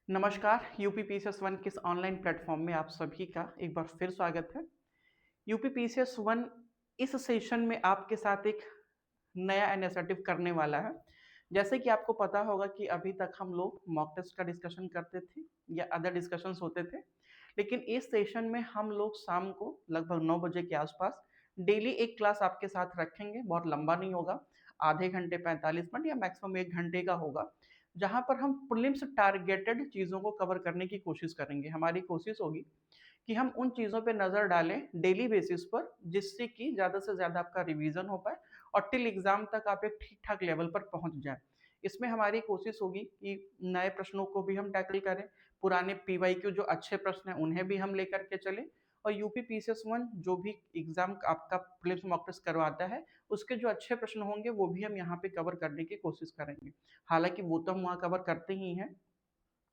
नमस्कार, UP PCS one के इस ऑनलाइन प्लेटफॉर्म में आप सभी का एक बार फिर स्वागत है। यूपी पीसीएस वन इस सेशन में आपके साथ एक नया इनिशिएटिव करने वाला है। जैसे कि आपको पता होगा कि अभी तक हम लोग मॉक टेस्ट का डिस्कशन करते थे या अदर डिस्कशंस होते थे, लेकिन इस सेशन में हम लोग शाम को लगभग 9 बजे के आसपास डेली एक क्लास आपके साथ रखेंगे। बहुत लंबा नहीं होगा, आधे घंटे 45 मिनट या मैक्सिमम 1 घंटे का होगा, जहाँ पर हम प्रीलिम्स टारगेटेड चीज़ों को कवर करने की कोशिश करेंगे। हमारी कोशिश होगी कि हम उन चीज़ों पे नज़र डालें डेली बेसिस पर, जिससे कि ज़्यादा से ज़्यादा आपका रिवीजन हो पाए और टिल एग्ज़ाम तक आप एक ठीक-ठाक लेवल पर पहुँच जाएँ। इसमें हमारी कोशिश होगी कि नए प्रश्नों को भी हम टैकल करें, पुराने पीवाईक्यू जो अच्छे प्रश्न हैं, उन्हें भी हम लेकर के चलें और यूपी पीसीएस वन जो भी एग्ज़ाम आपका प्रीलिम्स मॉक टेस्ट करवाता है, उसके जो अच्छे प्रश्न होंगे, वो भी हम यहाँ पे कवर करने की कोशिश करेंगे। हालाँकि वो तो हम वहाँ कवर करते ही हैं,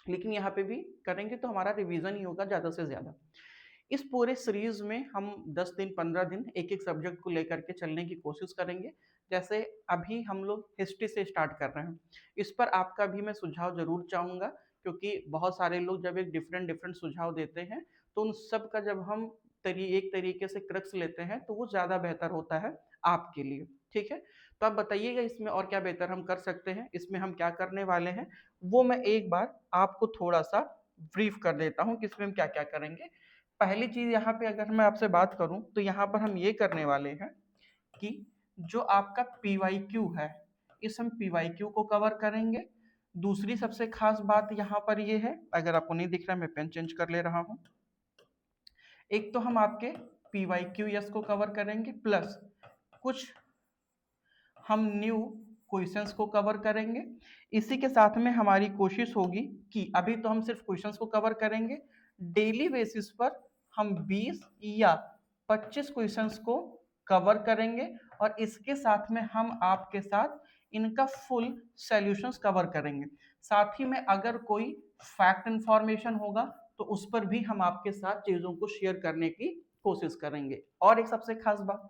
लेकिन यहाँ पे भी करेंगे तो हमारा रिवीजन ही होगा ज़्यादा से ज़्यादा। इस पूरे सीरीज़ में हम 10 दिन, 15 दिन एक-एक सब्जेक्ट को लेकर के चलने की कोशिश करेंगे। जैसे अभी हम लोग हिस्ट्री से स्टार्ट कर रहे हैं। इस पर आपका भी मैं सुझाव ज़रूर चाहूँगा, क्योंकि बहुत सारे लोग जब एक डिफरेंट-डिफरेंट सुझाव देते हैं, तो उन सब का जब हम एक तरीके से क्रक्स लेते हैं, तो वो ज़्यादा बेहतर होता है आपके लिए। ठीक है? तो आप बताइएगा इसमें और क्या बेहतर हम कर सकते हैं, इसमें हम क्या करने वाले हैं, वो मैं एक बार आपको थोड़ा-सा ब्रीफ कर देता हूँ कि इसमें हम क्या-क्या करेंगे। पहली चीज़ यहाँ पे अगर मैं आपसे बात करूँ, तो यहाँ पर हम ये करने वाले हैं कि जो आपका पीवाईक्यू है, इस हम पीवाईक्यू को कवर करेंगे। दूसरी सबसे ख़ास बात यहाँ पर ये है, अगर आपको नहीं दिख रहा है मैं पेन चेंज कर ले रहा हूँ। एक तो हम आपके पीवाईक्यूएस को कवर करेंगे, प्लस कुछ हम न्यू क्वेश्चंस को कवर करेंगे। इसी के साथ में हमारी कोशिश होगी कि अभी तो हम सिर्फ क्वेश्चंस को कवर करेंगे, डेली बेसिस पर हम 20 या 25 क्वेश्चंस को कवर करेंगे और इसके साथ में हम आपके साथ इनका फुल सॉल्यूशंस कवर करेंगे। साथ ही में अगर कोई फैक्ट इंफॉर्मेशन होगा, तो उस पर भी हम आपके साथ चीज़ों को शेयर करने की कोशिश करेंगे। और एक सबसे खास बात,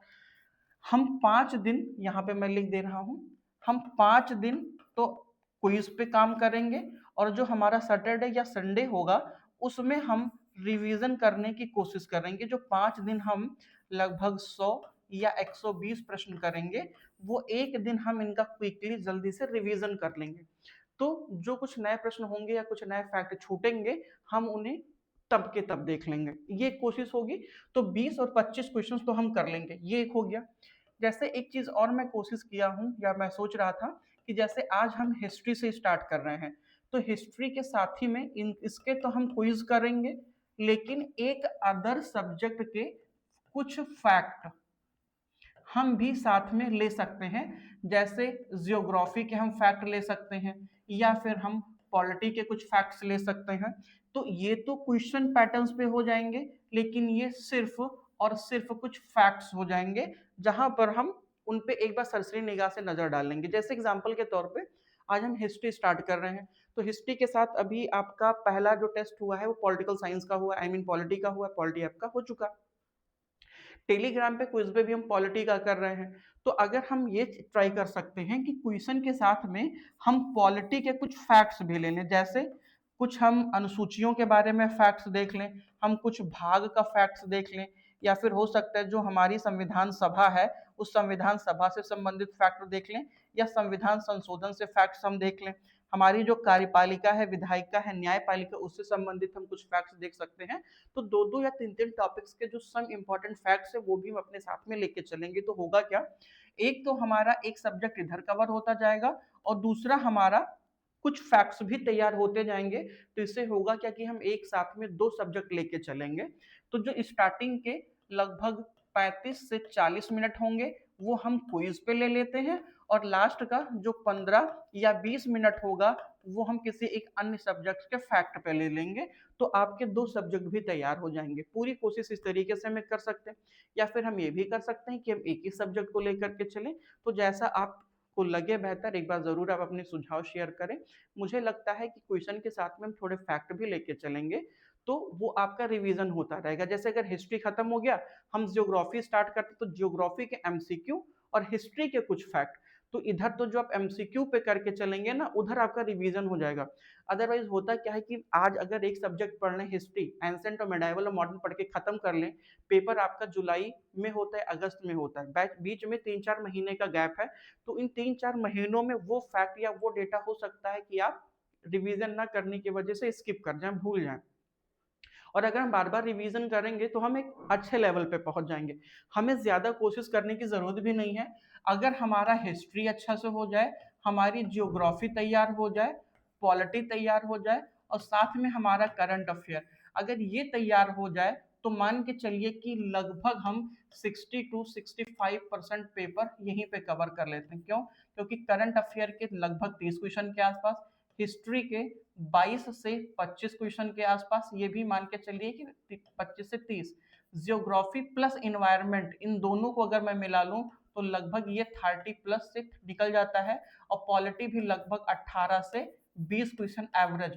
हम 5 दिन यहाँ पे मैं लिख दे रहा हूँ, हम 5 दिन तो क्विज पे काम करेंगे और जो हमारा सैटरडे या संडे होगा, उसमें हम रिवीजन करने की कोशिश करेंगे। जो 5 दिन हम लगभग 100 या 120 प्रश्न करेंगे, वो एक दिन हम इनका क्विकली जल्दी से रिवीजन कर लेंगे। तो जो कुछ नए प्रश्न होंगे या कुछ नए फैक्ट छूटेंगे, हम उन्हें तब के तब देख लेंगे। ये कोशिश होगी। तो 20 और 25 क्वेश्चंस तो हम कर लेंगे, ये एक हो गया। जैसे एक चीज़ और मैं कोशिश किया हूँ या मैं सोच रहा था कि जैसे आज हम हिस्ट्री से स्टार्ट कर रहे हैं, तो हिस्ट्री के साथ ही में इन इसके तो हम क्विज करेंगे, लेकिन एक अदर सब्जेक्ट के कुछ फैक्ट हम भी साथ में ले सकते हैं। जैसे जियोग्राफी के हम फैक्ट ले सकते हैं या फिर हम पॉलिटी के कुछ फैक्ट्स ले सकते हैं। तो ये तो क्वेश्चन पैटर्न्स पे हो जाएंगे, लेकिन ये सिर्फ और सिर्फ कुछ फैक्ट्स हो जाएंगे, जहां पर हम उन पे एक बार सरसरी निगाह से नजर डालेंगे। जैसे एग्जांपल के तौर पे आज हम हिस्ट्री स्टार्ट कर रहे हैं, तो हिस्ट्री के साथ अभी आपका पहला जो टेस्ट हुआ है वो पॉलिटिकल साइंस का हुआ, आई मीन पॉलिटी का हुआ, पॉलिटी आपका हो चुका। टेलीग्राम पे क्विज पे भी हम पॉलिटी का कर रहे हैं। तो अगर हम ये ट्राई कर सकते हैं कि क्वेश्चन के साथ में हम पॉलिटी के कुछ फैक्ट्स भी ले लें, जैसे कुछ हम अनुसूचियों के बारे में फैक्ट्स देख लें, हम कुछ भाग का फैक्ट्स देख लें, या फिर हो सकता है जो हमारी संविधान सभा है उस संविधान सभा से संबंधित फैक्ट देख लें, या संविधान संशोधन से फैक्ट्स हम देख लें। हमारी जो कार्यपालिका है, विधायिका है, न्यायपालिका, उससे संबंधित हम कुछ फैक्ट्स देख सकते हैं। तो 2-2 या 3-3 टॉपिक्स के जो सम इम्पोर्टेंट फैक्ट्स है वो भी हम अपने साथ में लेके चलेंगे। तो होगा क्या, एक तो हमारा एक सब्जेक्ट इधर कवर होता जाएगा और दूसरा हमारा कुछ फैक्ट्स भी तैयार होते जाएंगे। तो इससे होगा क्या कि हम एक साथ में 2 सब्जेक्ट लेके चलेंगे। तो जो स्टार्टिंग के लगभग 35 से 40 मिनट होंगे, वो हम क्विज पे ले लेते हैं और लास्ट का जो 15 या 20 मिनट होगा, वो हम किसी एक अन्य सब्जेक्ट के फैक्ट पे ले लेंगे। तो आपके 2 सब्जेक्ट भी तैयार हो जाएंगे। पूरी कोशिश इस तरीके से हमें कर सकते हैं, या फिर हम ये भी कर सकते हैं कि हम एक ही सब्जेक्ट को लेकर के चलें। तो जैसा आपको लगे बेहतर, एक बार ज़रूर आप अपने सुझाव शेयर करें। मुझे लगता है कि क्वेश्चन के साथ में हम थोड़े फैक्ट भी लेके चलेंगे, तो वो आपका रिवीजन होता रहेगा। जैसे अगर हिस्ट्री खत्म हो गया, हम ज्योग्राफी स्टार्ट करते तो ज्योग्राफी के एमसीक्यू और हिस्ट्री के कुछ फैक्ट, तो इधर तो जो आप एमसीक्यू पे करके चलेंगे ना, उधर आपका रिवीजन हो जाएगा। अदरवाइज होता क्या है कि आज अगर एक सब्जेक्ट पढ़ लें, हिस्ट्री, एंसेंट और मेडाइवल और मॉडर्न पढ़ के खत्म कर लें, पेपर आपका जुलाई में होता है, अगस्त में होता है, बीच में 3-4 महीने का गैप है। तो इन 3-4 महीनों में वो फैक्ट या वो डेटा हो सकता है कि आप रिवीजन ना करने की वजह से स्किप कर जाएं, भूल जाएं। और अगर हम बार बार रिवीजन करेंगे तो हम एक अच्छे लेवल पे पहुंच जाएंगे। हमें ज़्यादा कोशिश करने की ज़रूरत भी नहीं है। अगर हमारा हिस्ट्री अच्छा से हो जाए, हमारी जियोग्राफी तैयार हो जाए, पॉलिटी तैयार हो जाए और साथ में हमारा करंट अफेयर, अगर ये तैयार हो जाए तो मान के चलिए कि लगभग हम 60 to 65% पेपर यहीं पे कवर कर लेते हैं। क्यों? क्योंकि करंट अफेयर के लगभग 30 क्वेश्चन के आसपास, हिस्ट्री के 22 से 25 क्वेश्चन के आसपास, ये भी मान के चलिए कि 25 से 30, जियोग्राफी प्लस इन्वायरमेंट, इन दोनों को अगर मैं मिला लूं तो लगभग ये 30 प्लस से निकल जाता है। और पॉलिटी भी लगभग 18 से 20 क्वेश्चन एवरेज,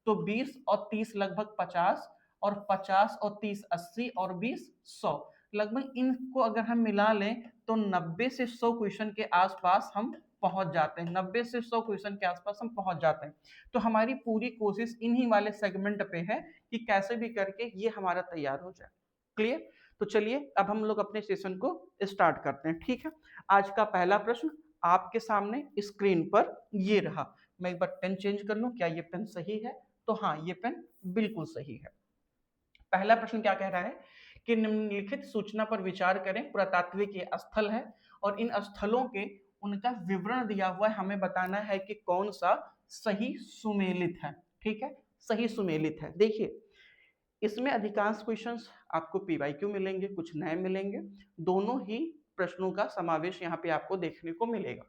तो 20 और 30 लगभग 50, और 50 और 30 80, और 20 100, लगभग इनको अगर हम मिला लें तो 90 से 100 क्वेश्चन के आसपास हम पहुंच जाते हैं। 90 से 100 क्वेश्चन के आसपास हम पहुंच जाते हैं। तो हमारी पूरी कोशिश इन्हीं वाले सेगमेंट पे है कि कैसे भी करके ये हमारा तैयार हो जाए। क्लियर? तो चलिए अब हम लोग अपने सेशन को स्टार्ट करते हैं। ठीक है, आज का पहला प्रश्न आपके सामने स्क्रीन पर ये रहा। मैं एक बार पेन चेंज कर लूं, क्या ये पेन सही है? तो हाँ, ये पेन बिल्कुल सही है। पहला प्रश्न क्या कह रहा है कि निम्नलिखित सूचना पर विचार करें। पुरातात्विक ये स्थल है और इन स्थलों के उनका विवरण दिया हुआ है, हमें बताना है कि कौन सा सही सुमेलित है। ठीक है, सही सुमेलित है। देखिए, इसमें अधिकांश क्वेश्चंस आपको पीवाईक्यू मिलेंगे, कुछ नए मिलेंगे, दोनों ही प्रश्नों का समावेश यहाँ पे आपको देखने को मिलेगा।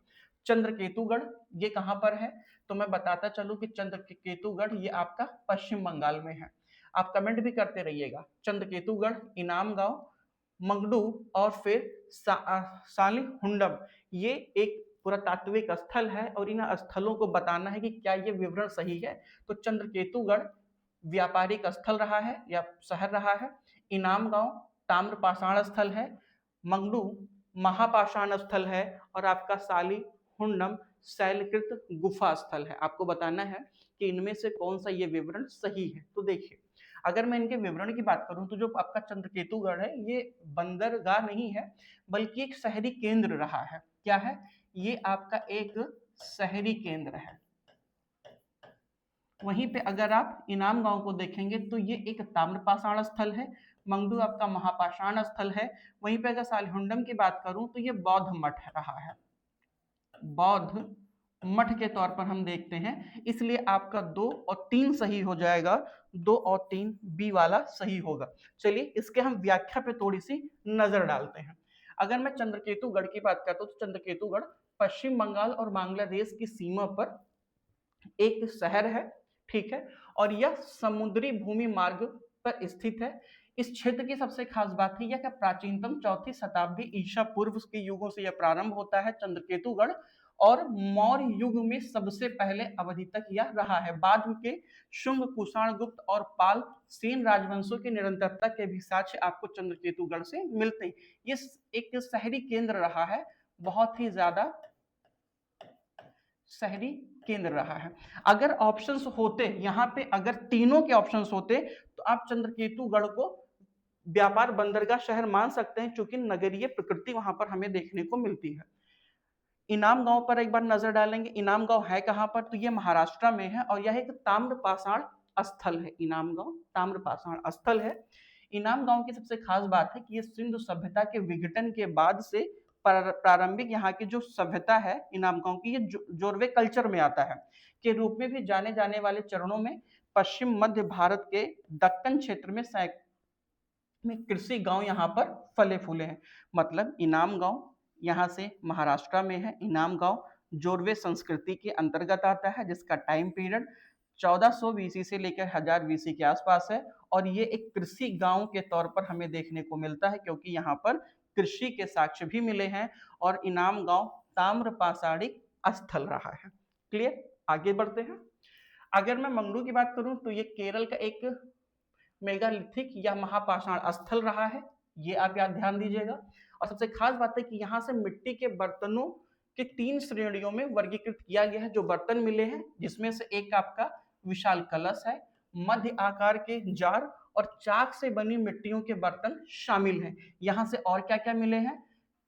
चंद्रकेतुगढ़ ये कहाँ पर है? तो मैं बताता चलूं कि चंद्रकेतुगढ़ ये आपका पश्चिम बंगाल में है। आप कमेंट भी करते रहिएगा। चंद्रकेतुगढ़, इनाम गांव, मंगडू और फिर सालिहुंडम, ये एक पुरातात्विक स्थल है और इन स्थलों को बताना है कि क्या ये विवरण सही है। तो चंद्रकेतुगढ़ व्यापारिक स्थल रहा है या शहर रहा है, इनाम गांव ताम्रपाषाण स्थल है, मंगडू महापाषाण स्थल है, और आपका सालिहुंडम शैलकृत गुफा स्थल है। आपको बताना है कि इनमें से कौन सा ये विवरण सही है। तो देखिए, अगर मैं इनके विवरण की बात करूं तो जो आपका चंद्रकेतुगढ़ है ये बंदरगाह नहीं है, बल्कि एक शहरी केंद्र रहा है। क्या है? ये आपका एक शहरी केंद्र है। वहीं पे अगर आप इनाम गांव को देखेंगे तो ये एक ताम्रपाषाण स्थल है, मंगडू आपका महापाषाण स्थल है। वहीं पे अगर सालिहुंडम की बात करूं तो ये बौद्ध मठ रहा है, बौद्ध मठ के तौर पर हम देखते हैं। इसलिए आपका 2 और 3 सही हो जाएगा, 2 और 3 बी वाला सही होगा। चलिए इसके हम व्याख्या पे थोड़ी सी नजर डालते हैं। अगर मैं चंद्रकेतुगढ़ की बात करता हूँ तो चंद्रकेतुगढ़ पश्चिम बंगाल और बांग्लादेश की सीमा पर एक शहर है। ठीक है, और यह समुद्री भूमि मार्ग पर स्थित है। इस क्षेत्र की सबसे खास बात है यह कि प्राचीनतम 4वीं शताब्दी ईसा पूर्व के युगों से यह प्रारंभ होता है चंद्रकेतुगढ़, और मौर्य युग में सबसे पहले अवधि तक यह रहा है। बाद के शुंग, कुषाण, गुप्त और पाल, सेन राजवंशों की निरंतरता के भी साक्ष्य आपको चंद्रकेतुगढ़ से मिलते हैं। ये एक शहरी केंद्र रहा है, बहुत ही ज्यादा शहरी केंद्र रहा है। अगर ऑप्शंस होते यहाँ पे, अगर तीनों के ऑप्शंस होते तो आप चंद्रकेतुगढ़ को व्यापार बंदरगाह शहर मान सकते हैं, क्योंकि नगरीय प्रकृति वहां पर हमें देखने को मिलती है। इनाम गांव पर एक बार नजर डालेंगे। इनाम गांव है कहां पर? तो ये महाराष्ट्र में है और यह एक ताम्रपाषाण स्थल है। इनाम गांव ताम्रपाषाण स्थल है। इनाम गांव की सबसे खास बात है कि ये सिंधु सभ्यता के विघटन के बाद से प्रारंभिक यहाँ की जो सभ्यता है इनाम गांव की, ये जोरवे कल्चर में आता है के रूप में भी जाने जाने वाले चरणों में पश्चिम मध्य भारत के दक्कन क्षेत्र में कृषि गांव यहाँ पर फले फूले हैं। मतलब इनाम गांव यहाँ से महाराष्ट्र में है। इनाम गांव जोरवे संस्कृति के अंतर्गत आता है, जिसका टाइम पीरियड 1400 बीसी से लेकर 1000 बीसी के आसपास है, और ये एक कृषि गांव के तौर पर हमें देखने को मिलता है, क्योंकि यहाँ पर कृषि के साक्ष्य भी मिले हैं। और इनाम गांव ताम्रपाषाणिक स्थल रहा है। क्लियर? आगे बढ़ते हैं। अगर मैं मंगडू की बात करूं तो ये केरल का एक मेगालिथिक या महापाषाण स्थल रहा है, ये आप याद ध्यान दीजिएगा। और सबसे खास बात है कि यहाँ से मिट्टी के बर्तनों कि 3 श्रेणियों में वर्गीकृत किया गया है जो बर्तन मिले हैं, जिसमें से एक आपका विशाल कलश है, मध्य आकार के जार और चाक से बनी मिट्टियों के बर्तन शामिल हैं। यहाँ से और क्या क्या मिले हैं,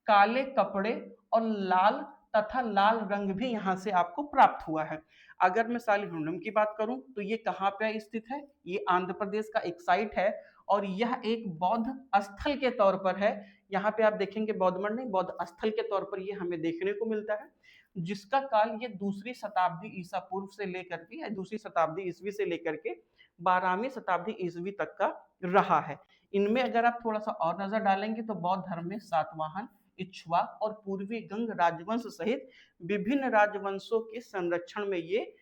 काले कपड़े और लाल तथा लाल रंग भी यहाँ से आपको प्राप्त हुआ है। अगर मैं सालिग्राम की बात करूं तो ये कहाँ पे स्थित है, ये आंध्र प्रदेश का एक साइट है और यह एक बौद्ध स्थल के तौर पर है। यहाँ पे आप देखेंगे बौद्ध मठ नहीं, बौद्ध स्थल के तौर पर ये हमें देखने को मिलता है, जिसका काल ये दूसरी शताब्दी ईसा पूर्व से लेकर के, दूसरी शताब्दी ईसवी से लेकर के 12वीं शताब्दी ईसवी तक का रहा है। इनमें अगर आप थोड़ा सा और नजर डालेंगे तो बौद्ध धर्म में सातवाहन, इक्ष्वाक और पूर्वी गंग राजवंश सहित विभिन्न राजवंशों के संरक्षण में ये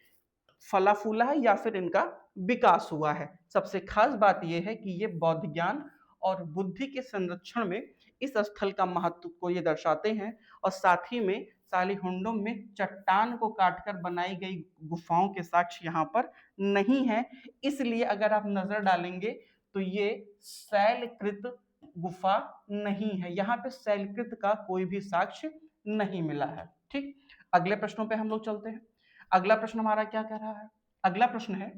फला फूला है या फिर इनका विकास हुआ है। सबसे खास बात यह है कि ये बौद्ध ज्ञान और बुद्धि के संरक्षण में इस स्थल का महत्व को ये दर्शाते हैं और साथ ही में सालिहुंडुम में चट्टान को काटकर बनाई गई गुफाओं के साक्ष्य यहाँ पर नहीं है। इसलिए अगर आप नजर डालेंगे तो ये शैलकृत गुफा नहीं है, यहाँ पे शैलकृत का कोई भी साक्ष्य नहीं मिला है। ठीक, अगले प्रश्नों पे हम लोग चलते हैं। अगला प्रश्न हमारा क्या कह रहा है, अगला प्रश्न है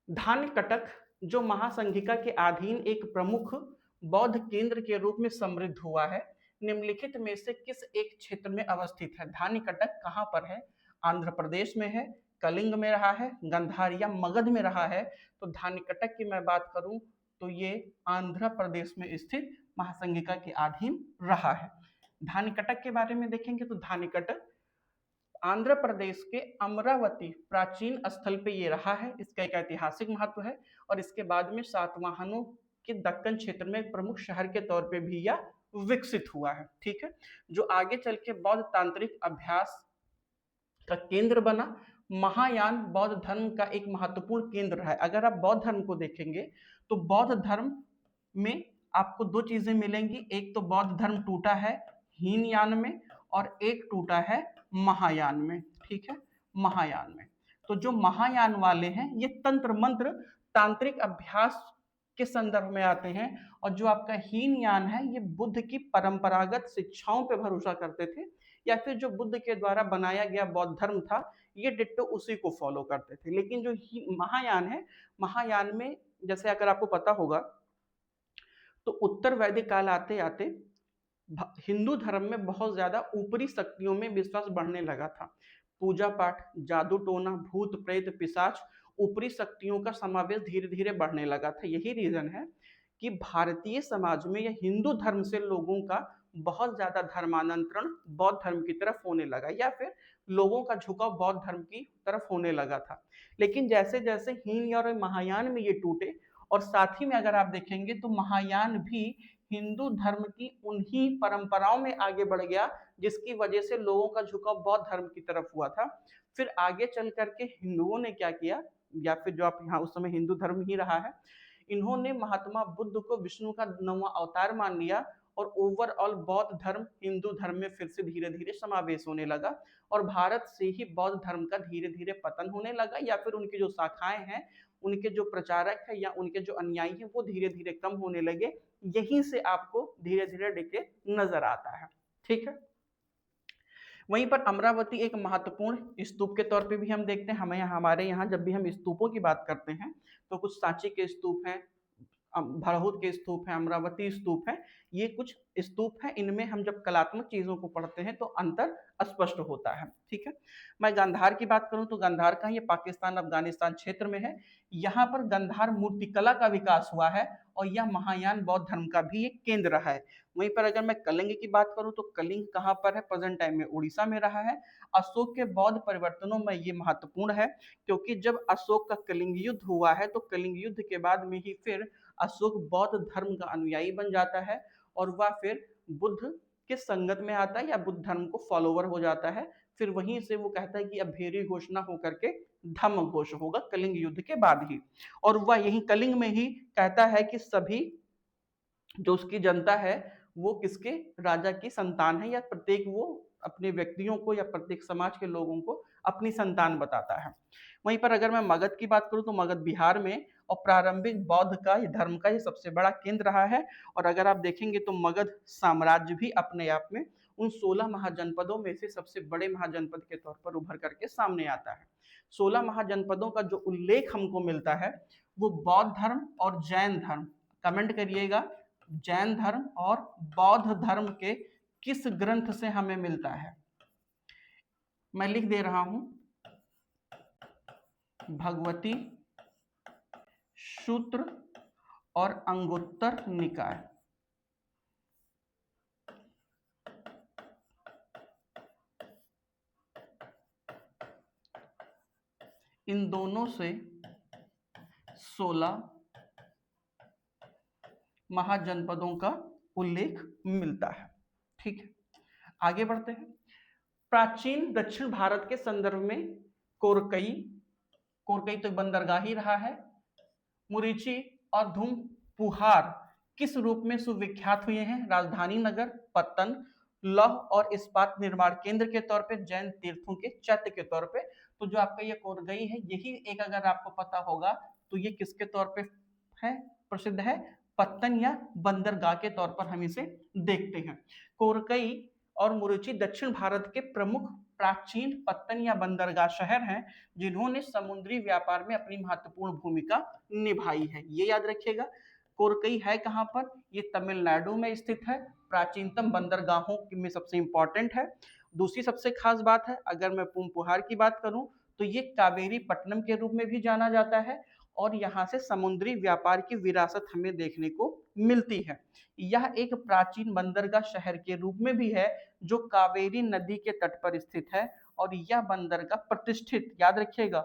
धान्यकटक जो महासंघिका के अधीन एक प्रमुख बौद्ध केंद्र के रूप में समृद्ध हुआ है, निम्नलिखित में से किस एक क्षेत्र में अवस्थित है। धान्यकटक कहाँ पर है, आंध्र प्रदेश में है, कलिंग में रहा है, गंधार या मगध में रहा है। तो धान्यकटक की मैं बात करूं तो ये आंध्र प्रदेश में स्थित महासंघिका के अधीन रहा है। धान्यकटक के बारे में देखेंगे तो धान्यकटक आंध्र प्रदेश के अमरावती प्राचीन स्थल पे ये रहा है, इसका एक ऐतिहासिक महत्व है और इसके बाद में सातवाहनों के दक्कन क्षेत्र में एक प्रमुख शहर के तौर पे भी यह विकसित हुआ है। ठीक है, जो आगे चल के बौद्ध तांत्रिक अभ्यास का केंद्र बना, महायान बौद्ध धर्म का एक महत्वपूर्ण केंद्र रहा है। अगर आप बौद्ध धर्म को देखेंगे तो बौद्ध धर्म में आपको दो चीजें मिलेंगी, एक तो बौद्ध धर्म टूटा है हीनयान में और एक टूटा है महायान में। ठीक है, महायान में तो जो महायान वाले हैं ये तंत्र मंत्र तांत्रिक अभ्यास के संदर्भ में आते हैं और जो आपका हीनयान है ये बुद्ध की परंपरागत शिक्षाओं पर भरोसा करते थे या फिर जो बुद्ध के द्वारा बनाया गया बौद्ध धर्म था ये डिट्टो उसी को फॉलो करते थे। लेकिन जो महायान है, महायान में जैसे अगर आपको पता होगा तो उत्तर वैदिक काल आते आते हिंदू धर्म में बहुत ज्यादा ऊपरी शक्तियों में विश्वास बढ़ने लगा था। पूजा पाठ, जादू टोना, भूत प्रेत, पिशाच, ऊपरी शक्तियों का समावेश धीरे धीरे बढ़ने लगा था। यही रीजन है कि भारतीय समाज में या हिंदू धर्म से लोगों का बहुत ज्यादा धर्मांतरण बौद्ध धर्म की तरफ होने लगा या फिर लोगों का झुकाव बौद्ध धर्म की तरफ होने लगा था। लेकिन जैसे जैसे हीन और महायान में ये टूटे और साथ ही में अगर आप देखेंगे तो महायान भी हिंदू धर्म की उन्हीं परंपराओं में आगे बढ़ गया जिसकी वजह से लोगों का झुकाव बौद्ध धर्म की तरफ हुआ था। फिर आगे चल करके हिंदुओं ने क्या किया, या फिर जो आप यहाँ उस समय हिंदू धर्म ही रहा है, इन्होंने महात्मा बुद्ध को विष्णु का 9वां अवतार मान लिया और ओवरऑल बौद्ध धर्म हिंदू धर्म में फिर से धीरे धीरे समावेश होने लगा और भारत से ही बौद्ध धर्म का धीरे धीरे पतन होने लगा या फिर उनकी जो शाखाएं हैं, उनके जो प्रचारक है या उनके जो अनुयायी हैं वो धीरे धीरे कम होने लगे। यहीं से आपको धीरे धीरे डिके नजर आता है। ठीक है, वहीं पर अमरावती एक महत्वपूर्ण स्तूप के तौर पे भी हम देखते हैं। हमारे यहाँ जब भी हम स्तूपों की बात करते हैं तो कुछ सांची के स्तूप हैं, भरहुत के स्तूप हैं, अमरावती स्तूप हैं, ये कुछ स्तूप हैं। इनमें हम जब कलात्मक चीजों को पढ़ते हैं तो अंतर स्पष्ट होता है। ठीक है, मैं गांधार की बात करूं तो गांधार का ये पाकिस्तान अफगानिस्तान क्षेत्र में है। यहाँ पर गांधार मूर्तिकला का विकास हुआ है और यह महायान बौद्ध धर्म का भी एक केंद्र रहा है। वहीं पर अगर मैं कलिंग की बात करूं तो कलिंग कहाँ पर है, प्रेजेंट टाइम में उड़ीसा में रहा है। अशोक के बौद्ध परिवर्तनों में ये महत्वपूर्ण है क्योंकि जब अशोक का कलिंग युद्ध हुआ है तो कलिंग युद्ध के बाद में ही फिर अशोक बौद्ध धर्म का अनुयायी बन जाता है और वह फिर बुद्ध के संगत में आता है या बुद्ध धर्म को फॉलोवर हो जाता है। फिर वहीं से वो कहता है कि अब भेरी घोषणा होकर के धम्म घोष होगा कलिंग युद्ध के बाद ही, और वह यही कलिंग में ही कहता है कि सभी जो उसकी जनता है वो किसके राजा की संतान है या प्रत्येक वो अपने व्यक्तियों को या प्रत्येक समाज के लोगों को अपनी संतान बताता है। वहीं पर अगर मैं मगध की बात करूं तो मगध बिहार में और प्रारंभिक बौद्ध का धर्म का ये सबसे बड़ा केंद्र रहा है। और अगर आप देखेंगे तो मगध साम्राज्य भी अपने आप में उन 16 महाजनपदों में से सबसे बड़े महाजनपद के तौर पर उभर करके सामने आता है। 16 महाजनपदों का जो उल्लेख हमको मिलता है वो बौद्ध धर्म और जैन धर्म, कमेंट करिएगा, जैन धर्म और बौद्ध धर्म के किस ग्रंथ से हमें मिलता है। मैं लिख दे रहा हूं, भगवती सूत्र और अंगुत्तर निकाय। इन दोनों से 16 महाजनपदों का उल्लेख मिलता है। ठीक है, आगे बढ़ते हैं। प्राचीन दक्षिण भारत के संदर्भ में कोरकई तो बंदरगाह ही रहा है, मुरीची और धूमपुहार किस रूप में सुविख्यात हुए हैं? राजधानी नगर, पत्तन, लौह और इस्पात निर्माण केंद्र के तौर पे, जैन तीर्थों के चैत्य के तौर पे। तो जो आपका ये कोरगई है, यही एक अगर आपको पता होगा तो ये किसके तौर पे है प्रसिद्ध है? पत्तन या बंदरगाह के तौर पर हम इसे देखते हैं। कोरकई और मुरुचि दक्षिण भारत के प्रमुख प्राचीन पत्तन या बंदरगाह शहर हैं जिन्होंने समुद्री व्यापार में अपनी महत्वपूर्ण भूमिका निभाई है। ये याद रखिएगा। कोरकई है कहां पर? ये तमिलनाडु में स्थित है, प्राचीनतम बंदरगाहों में सबसे इंपॉर्टेंट है। दूसरी सबसे खास बात है, अगर मैं पूंपुहार की बात करूं तो ये कावेरी पट्टनम के रूप में भी जाना जाता है और यहाँ से समुद्री व्यापार की विरासत हमें देखने को मिलती है। यह एक प्राचीन बंदरगाह शहर के रूप में भी है जो कावेरी नदी के तट पर स्थित है और यह बंदरगाह प्रतिष्ठित, याद रखिएगा,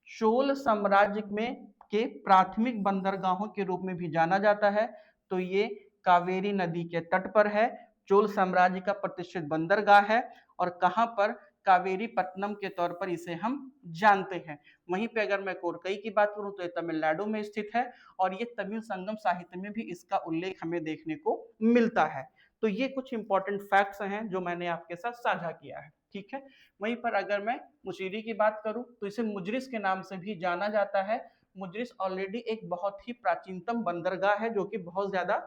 चोल साम्राज्य में के प्राथमिक बंदरगाहों के रूप में भी जाना जाता है। तो ये कावेरी नदी के तट पर है, चोल साम्राज्य का प्रतिष्ठित बंदरगाह है और कहां पर? कावेरी पट्टनम के तौर पर इसे हम जानते हैं। वहीं पे अगर मैं कोरकई की बात करूं तो ये तमिलनाडु में स्थित है और ये तमिल संगम साहित्य में भी इसका उल्लेख हमें देखने को मिलता है। तो ये कुछ इंपॉर्टेंट फैक्ट्स हैं जो मैंने आपके साथ साझा किया है। ठीक है, वहीं पर अगर मैं मुसीरी की बात करूं तो इसे मुजरिस के नाम से भी जाना जाता है। मुजरिस ऑलरेडी एक बहुत ही प्राचीनतम बंदरगाह है जो कि बहुत ज्यादा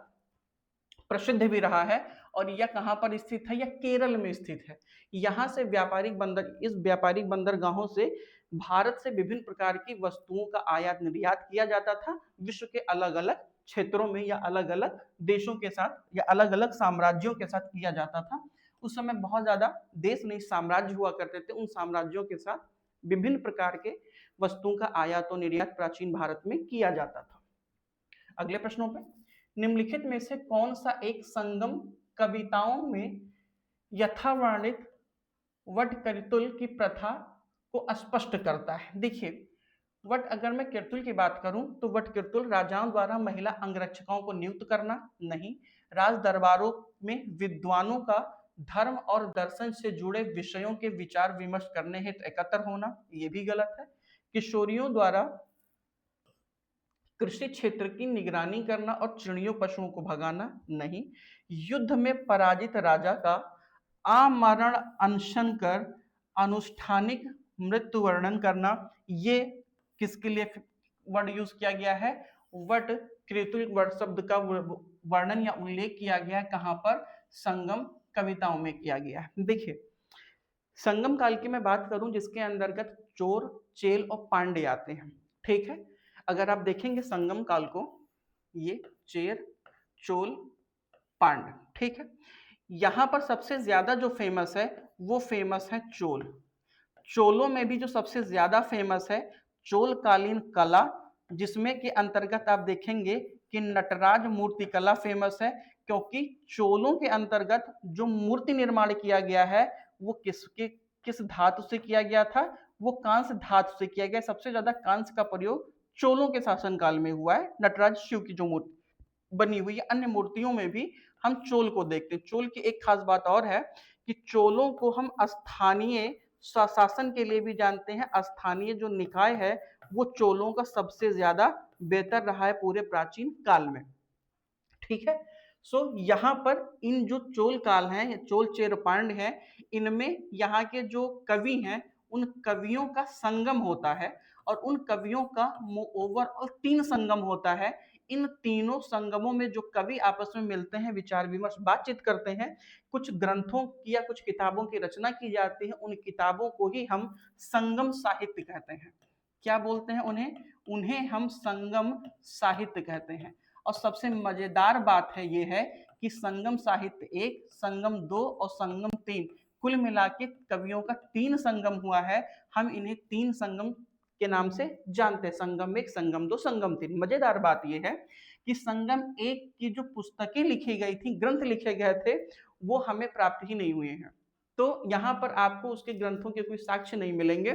प्रसिद्ध भी रहा है और यह कहां पर स्थित है? यह केरल में स्थित है। यहां से इस व्यापारिक बंदरगाहों से भारत से विभिन्न प्रकार की वस्तुओं का आयात निर्यात किया जाता था विश्व के अलग अलग क्षेत्रों में या अलग अलग देशों के साथ या अलग अलग साम्राज्यों के साथ किया जाता था। उस समय बहुत ज्यादा देश नहीं साम्राज्य हुआ करते थे, उन साम्राज्यों के साथ विभिन्न प्रकार के वस्तुओं का आयात और निर्यात प्राचीन भारत में किया जाता था। अगले प्रश्नों पे, निम्नलिखित में से कौन सा एक संगम कविताओं में यथावर्णित वटकीर्तुल की प्रथा को स्पष्ट करता है? देखिए, अगर मैं कीर्तुल की बात करूं तो वटकीर्तुल राजाओं द्वारा महिला अंगरक्षकों को नियुक्त करना नहीं, राज दरबारों में विद्वानों का धर्म और दर्शन से जुड़े विषयों के विचार विमर्श करने हेतु एकत्र होना, ये भी गलत है। किशोरियों द्वारा कृषि क्षेत्र की निगरानी करना और चिड़ियों पशुओं को भगाना नहीं। युद्ध में पराजित राजा का आमरण अनशन कर अनुष्ठानिक मृत्यु वर्णन करना, ये किसके लिए वर्ड यूज किया गया है? वट कीर्तुल वर्ड शब्द का वर्णन या उल्लेख किया गया है कहां पर? संगम कविताओं में किया गया है। देखिए, संगम काल की मैं बात करूं जिसके अंतर्गत चोर, चेल और पांडे आते हैं। ठीक है, अगर आप देखेंगे संगम काल को, ये चेर, चोल, पांड, ठीक है, यहां पर सबसे ज्यादा जो फेमस है वो फेमस है चोल। चोलों में भी जो सबसे ज्यादा फेमस है चोल कालीन कला, जिसमें के अंतर्गत आप देखेंगे कि नटराज मूर्ति कला फेमस है, क्योंकि चोलों के अंतर्गत जो मूर्ति निर्माण किया गया है वो किस धातु से किया गया था? वो कांस्य धातु से किया गया। सबसे ज्यादा कांस्य का प्रयोग चोलों के शासनकाल में हुआ है। नटराज शिव की जो मूर्ति बनी हुई है, अन्य मूर्तियों में भी हम चोल को देखते हैं। चोल की एक खास बात और है कि चोलों को हम स्थानीय स्वशासन के लिए भी जानते हैं। स्थानीय जो निकाय है वो चोलों का सबसे ज्यादा बेहतर रहा है पूरे प्राचीन काल में। ठीक है, यहाँ पर इन जो चोल काल हैं, चोल चेर पांड हैं, इनमें यहाँ के जो कवि हैं उन कवियों का संगम होता है और उन कवियों का ओवरऑल 3 संगम होता है। इन तीनों संगमों में जो कवि आपस में मिलते हैं, विचार विमर्श बातचीत करते हैं, कुछ ग्रंथों की या कुछ किताबों की रचना की जाती है, उन किताबों को ही हम संगम साहित्य कहते हैं। क्या बोलते हैं उन्हें? उन्हें हम संगम साहित्य कहते हैं। और सबसे मजेदार बात है ये है कि संगम साहित्य 1, संगम 2 और संगम 3 कुल मिला के कवियों का 3 संगम हुआ है। हम इन्हें 3 संगम के नाम से जानते हैं, संगम 1, संगम 2, संगम 3। मजेदार बात यह है कि संगम 1 की जो पुस्तकें लिखी गई थी, ग्रंथ लिखे गए थे, वो हमें प्राप्त ही नहीं हुए हैं। तो यहाँ पर आपको उसके ग्रंथों के कोई साक्ष्य नहीं मिलेंगे।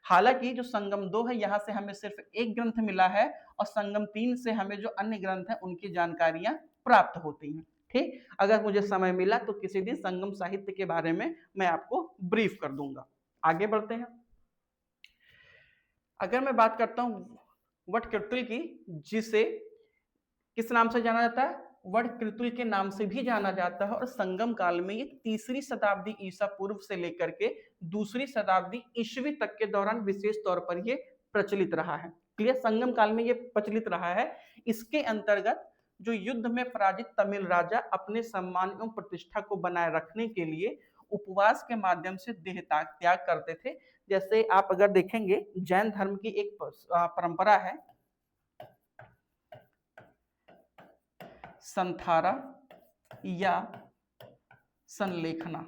हालांकि जो संगम 2 है, यहाँ से हमें सिर्फ एक ग्रंथ मिला है और संगम 3 से हमें जो अन्य ग्रंथ हैं उनकी जानकारियां प्राप्त होती हैं। ठीक, अगर मुझे समय मिला तो किसी दिन संगम साहित्य के बारे में मैं आपको ब्रीफ कर दूंगा। आगे बढ़ते हैं। अगर मैं बात करता हूं वटकृतुल की, जिसे किस नाम से जाना जाता है? वटकृतुल के नाम से भी जाना जाता है। और संगम काल में ये 3री शताब्दी ईसा पूर्व से लेकर के 2री शताब्दी ईस्वी तक के दौरान विशेष तौर पर ये प्रचलित रहा है। क्लियर? संगम काल में ये प्रचलित रहा है। इसके अंतर्गत जो युद्ध में पराजित तमिल राजा अपने सम्मान एवं प्रतिष्ठा को बनाए रखने के लिए उपवास के माध्यम से देह त्याग करते थे। जैसे आप अगर देखेंगे, जैन धर्म की एक परंपरा है संथारा या संलेखना।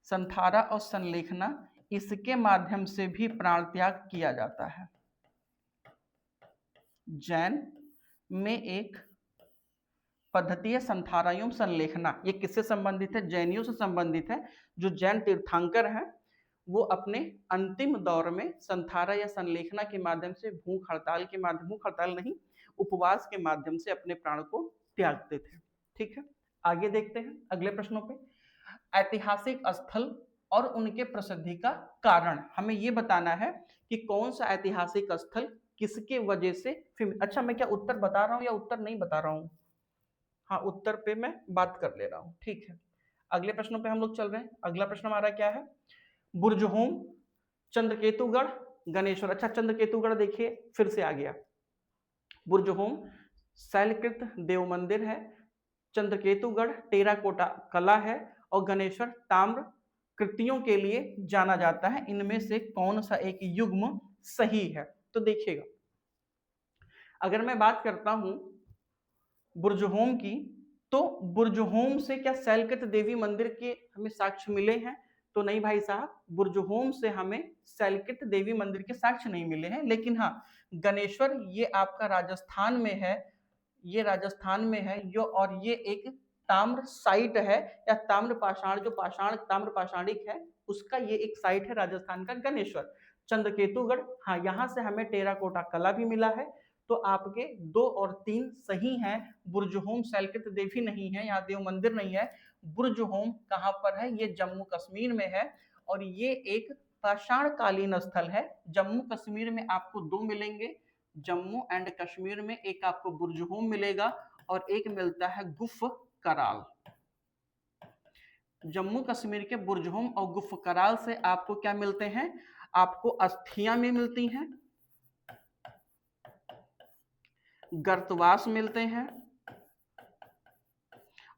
संथारा और संलेखना, इसके माध्यम से भी प्राण त्याग किया जाता है। जैन में एक पद्धति है संथारा एवं संलेखना। ये किससे संबंधित है? जैनियों से संबंधित है। जो जैन तीर्थंकर हैं वो अपने अंतिम दौर में संथारा या संलेखना के माध्यम से भूख हड़ताल नहीं, उपवास के माध्यम से अपने प्राण को त्यागते थे। ठीक है, आगे देखते हैं अगले प्रश्नों पे। ऐतिहासिक स्थल और उनके प्रसिद्धि का कारण हमें ये बताना है कि कौन सा ऐतिहासिक स्थल किसके वजह से अच्छा, मैं क्या उत्तर बता रहा हूं या उत्तर नहीं बता रहा हूं? हाँ, उत्तर पे मैं बात कर ले रहा हूं। ठीक है, अगले प्रश्नों पे हम लोग चल रहे हैं। अगला प्रश्न हमारा क्या है? बुर्जहोम, चंद्रकेतुगढ़, गणेश्वर। अच्छा, चंद्रकेतुगढ़ देखिए फिर से आ गया। बुर्जहोम शैलकृत देव मंदिर है, चंद्रकेतुगढ़ टेराकोटा कला है और गणेश्वर ताम्र कृतियों के लिए जाना जाता है। इनमें से कौन सा एक युग्म सही है? तो देखिएगा, अगर मैं बात करता हूं बुर्जहोम की, तो बुर्जहोम से क्या शैलकृत देवी मंदिर के हमें साक्ष्य मिले हैं? तो नहीं भाई साहब, बुर्जहोम से हमें शैलकृत देवी मंदिर के साक्ष्य नहीं मिले हैं। लेकिन हाँ, गणेश्वर ये आपका राजस्थान में है, ये राजस्थान में है यो, और ये एक ताम्र साइट है या ताम्र पाषाण, जो पाषाण ताम्र पाषाणिक है उसका ये एक साइट है राजस्थान का गणेश्वर। चंद्रकेतुगढ़, हाँ, यहाँ से हमें टेराकोटा कला भी मिला है। तो आपके 2 और 3 सही हैं। बुर्जहोम शैलकृत देवी नहीं है, यहाँ देव मंदिर नहीं है। बुर्जहोम कहाँ पर है? ये जम्मू कश्मीर में है और ये एक पाषाण कालीन स्थल है। जम्मू कश्मीर में आपको 2 मिलेंगे, जम्मू एंड कश्मीर में एक आपको बुर्जहोम मिलेगा और एक मिलता है गुफ कराल। जम्मू कश्मीर के बुर्जहोम और गुफ कराल से आपको क्या मिलते हैं? आपको अस्थियां भी मिलती हैं, गर्तवास मिलते हैं,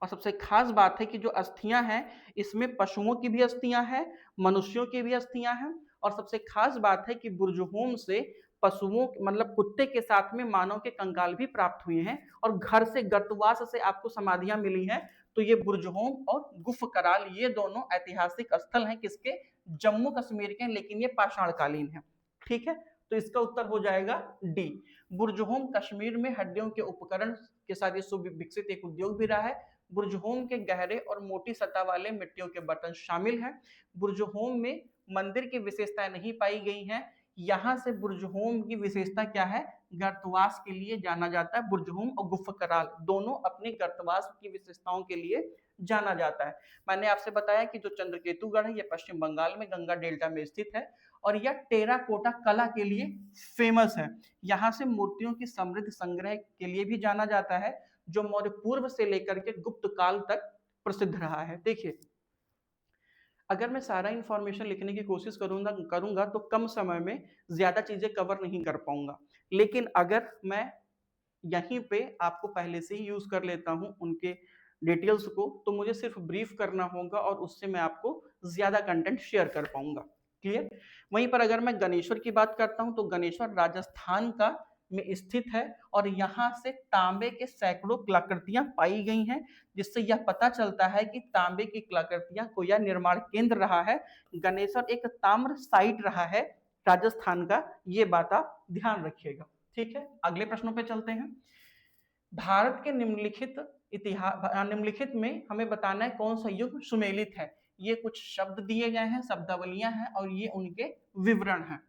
और सबसे खास बात है कि जो अस्थियां हैं इसमें पशुओं की भी अस्थियां हैं, मनुष्यों की भी अस्थियां हैं। और सबसे खास बात है कि बुर्जहोम से पशुओं मतलब कुत्ते के साथ में मानव के कंकाल भी प्राप्त हुए हैं और घर से गर्तवास से आपको समाधियां मिली हैं। तो ये बुर्जहोम और गुफ कराल ये दोनों ऐतिहासिक स्थल हैं किसके? जम्मू कश्मीर के, लेकिन ये पाषाण कालीन है। ठीक है, तो इसका उत्तर हो जाएगा डी। बुर्जहोम कश्मीर में हड्डियों के उपकरण के साथ ये सुविकसित एक उद्योग भी रहा है। बुर्जहोम के गहरे और मोटी सतह वाले मिट्टियों के बर्तन शामिल हैं। बुर्जहोम में मंदिर की विशेषताएं नहीं पाई गई हैं। यहाँ से बुर्जहोम की विशेषता क्या है? गर्तवास के लिए जाना जाता है। बुर्जहोम और गुफ कराल दोनों अपने गर्तवास की विशेषताओं के लिए जाना जाता है। मैंने आपसे बताया कि जो चंद्रकेतुगढ़ है ये पश्चिम बंगाल में गंगा डेल्टा में स्थित है और यह टेराकोटा कला के लिए फेमस है। यहाँ से मूर्तियों की समृद्ध संग्रह के लिए भी जाना जाता है, जो मौर्य पूर्व से लेकर के गुप्त काल तक प्रसिद्ध रहा है। देखिए, अगर मैं सारा इन्फॉर्मेशन लिखने की कोशिश करूंगा तो कम समय में ज़्यादा चीज़ें कवर नहीं कर पाऊंगा। लेकिन अगर मैं यहीं पे आपको पहले से ही यूज़ कर लेता हूँ उनके डिटेल्स को, तो मुझे सिर्फ ब्रीफ करना होगा और उससे मैं आपको ज़्यादा कंटेंट शेयर कर पाऊंगा। क्लियर? वहीं पर अगर मैं गणेश्वर की बात करता हूँ तो गणेश्वर राजस्थान का में स्थित है और यहाँ से तांबे के सैकड़ों कलाकृतियां पाई गई हैं, जिससे यह पता चलता है कि तांबे की कलाकृतियां कोयला निर्माण केंद्र रहा है। गणेश्वर एक ताम्र साइट रहा है राजस्थान का, ये बात आप ध्यान रखिएगा। ठीक है, अगले प्रश्नों पे चलते हैं। भारत के निम्नलिखित में हमें बताना है कौन सा युग सुमेलित है। ये कुछ शब्द दिए गए हैं, शब्दावलियां हैं और ये उनके विवरण हैं।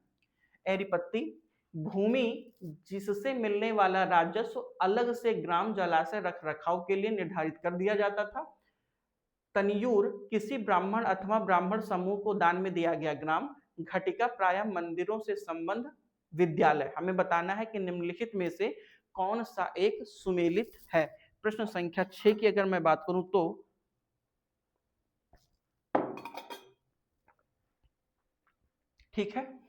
एरिपत्ती, भूमि जिससे मिलने वाला राजस्व अलग से ग्राम जलाशय रख रखाव के लिए निर्धारित कर दिया जाता था। तनियूर, किसी ब्राह्मण अथवा ब्राह्मण समूह को दान में दिया गया ग्राम। घटिका, प्रायः मंदिरों से संबंध। विद्यालय, हमें बताना है कि निम्नलिखित में से कौन सा एक सुमेलित है। प्रश्न संख्या 6 की अगर मैं बात करूं तो ठीक है,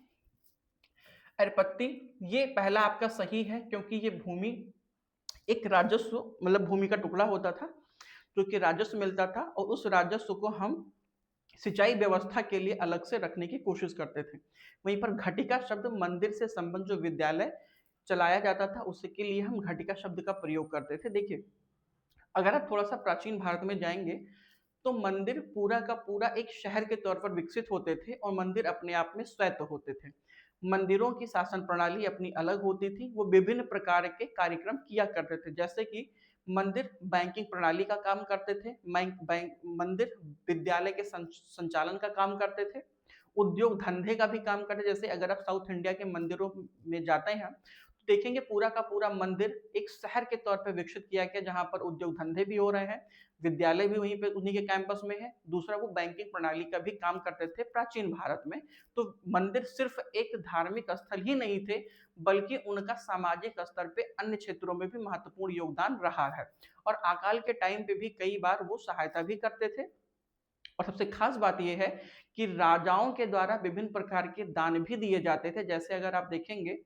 अरपत्ती ये पहला आपका सही है, क्योंकि ये भूमि एक राजस्व मतलब भूमि का टुकड़ा होता था जो कि राजस्व मिलता था और उस राजस्व को हम सिंचाई व्यवस्था के लिए अलग से रखने की कोशिश करते थे। वहीं पर घटिका शब्द मंदिर से संबंध जो विद्यालय चलाया जाता था उसके लिए हम घटिका शब्द का प्रयोग करते थे। देखिए, अगर आप थोड़ा सा प्राचीन भारत में जाएंगे तो मंदिर पूरा का पूरा एक शहर के तौर पर विकसित होते थे और मंदिर अपने आप में स्वायत्त होते थे। मंदिरों की शासन प्रणाली अपनी अलग होती थी, वो विभिन्न प्रकार के कार्यक्रम किया करते थे, जैसे कि मंदिर बैंकिंग प्रणाली का काम करते थे, मंदिर विद्यालय के संचालन का काम करते थे, उद्योग धंधे का भी काम करते। जैसे अगर आप साउथ इंडिया के मंदिरों में जाते हैं तो देखेंगे पूरा का पूरा मंदिर एक शहर के तौर पर विकसित किया गया, जहां पर उद्योग धंधे भी हो रहे हैं, विद्यालय भी वहीं पे उन्हीं के कैंपस में है। दूसरा, वो बैंकिंग प्रणाली का भी काम करते थे प्राचीन भारत में। तो मंदिर सिर्फ एक धार्मिक स्थल ही नहीं थे, बल्कि उनका सामाजिक स्तर पे अन्य क्षेत्रों में भी महत्वपूर्ण योगदान रहा है और अकाल के टाइम पे भी कई बार वो सहायता भी करते थे। और सबसे खास बात यह है कि राजाओं के द्वारा विभिन्न प्रकार के दान भी दिए जाते थे। जैसे अगर आप देखेंगे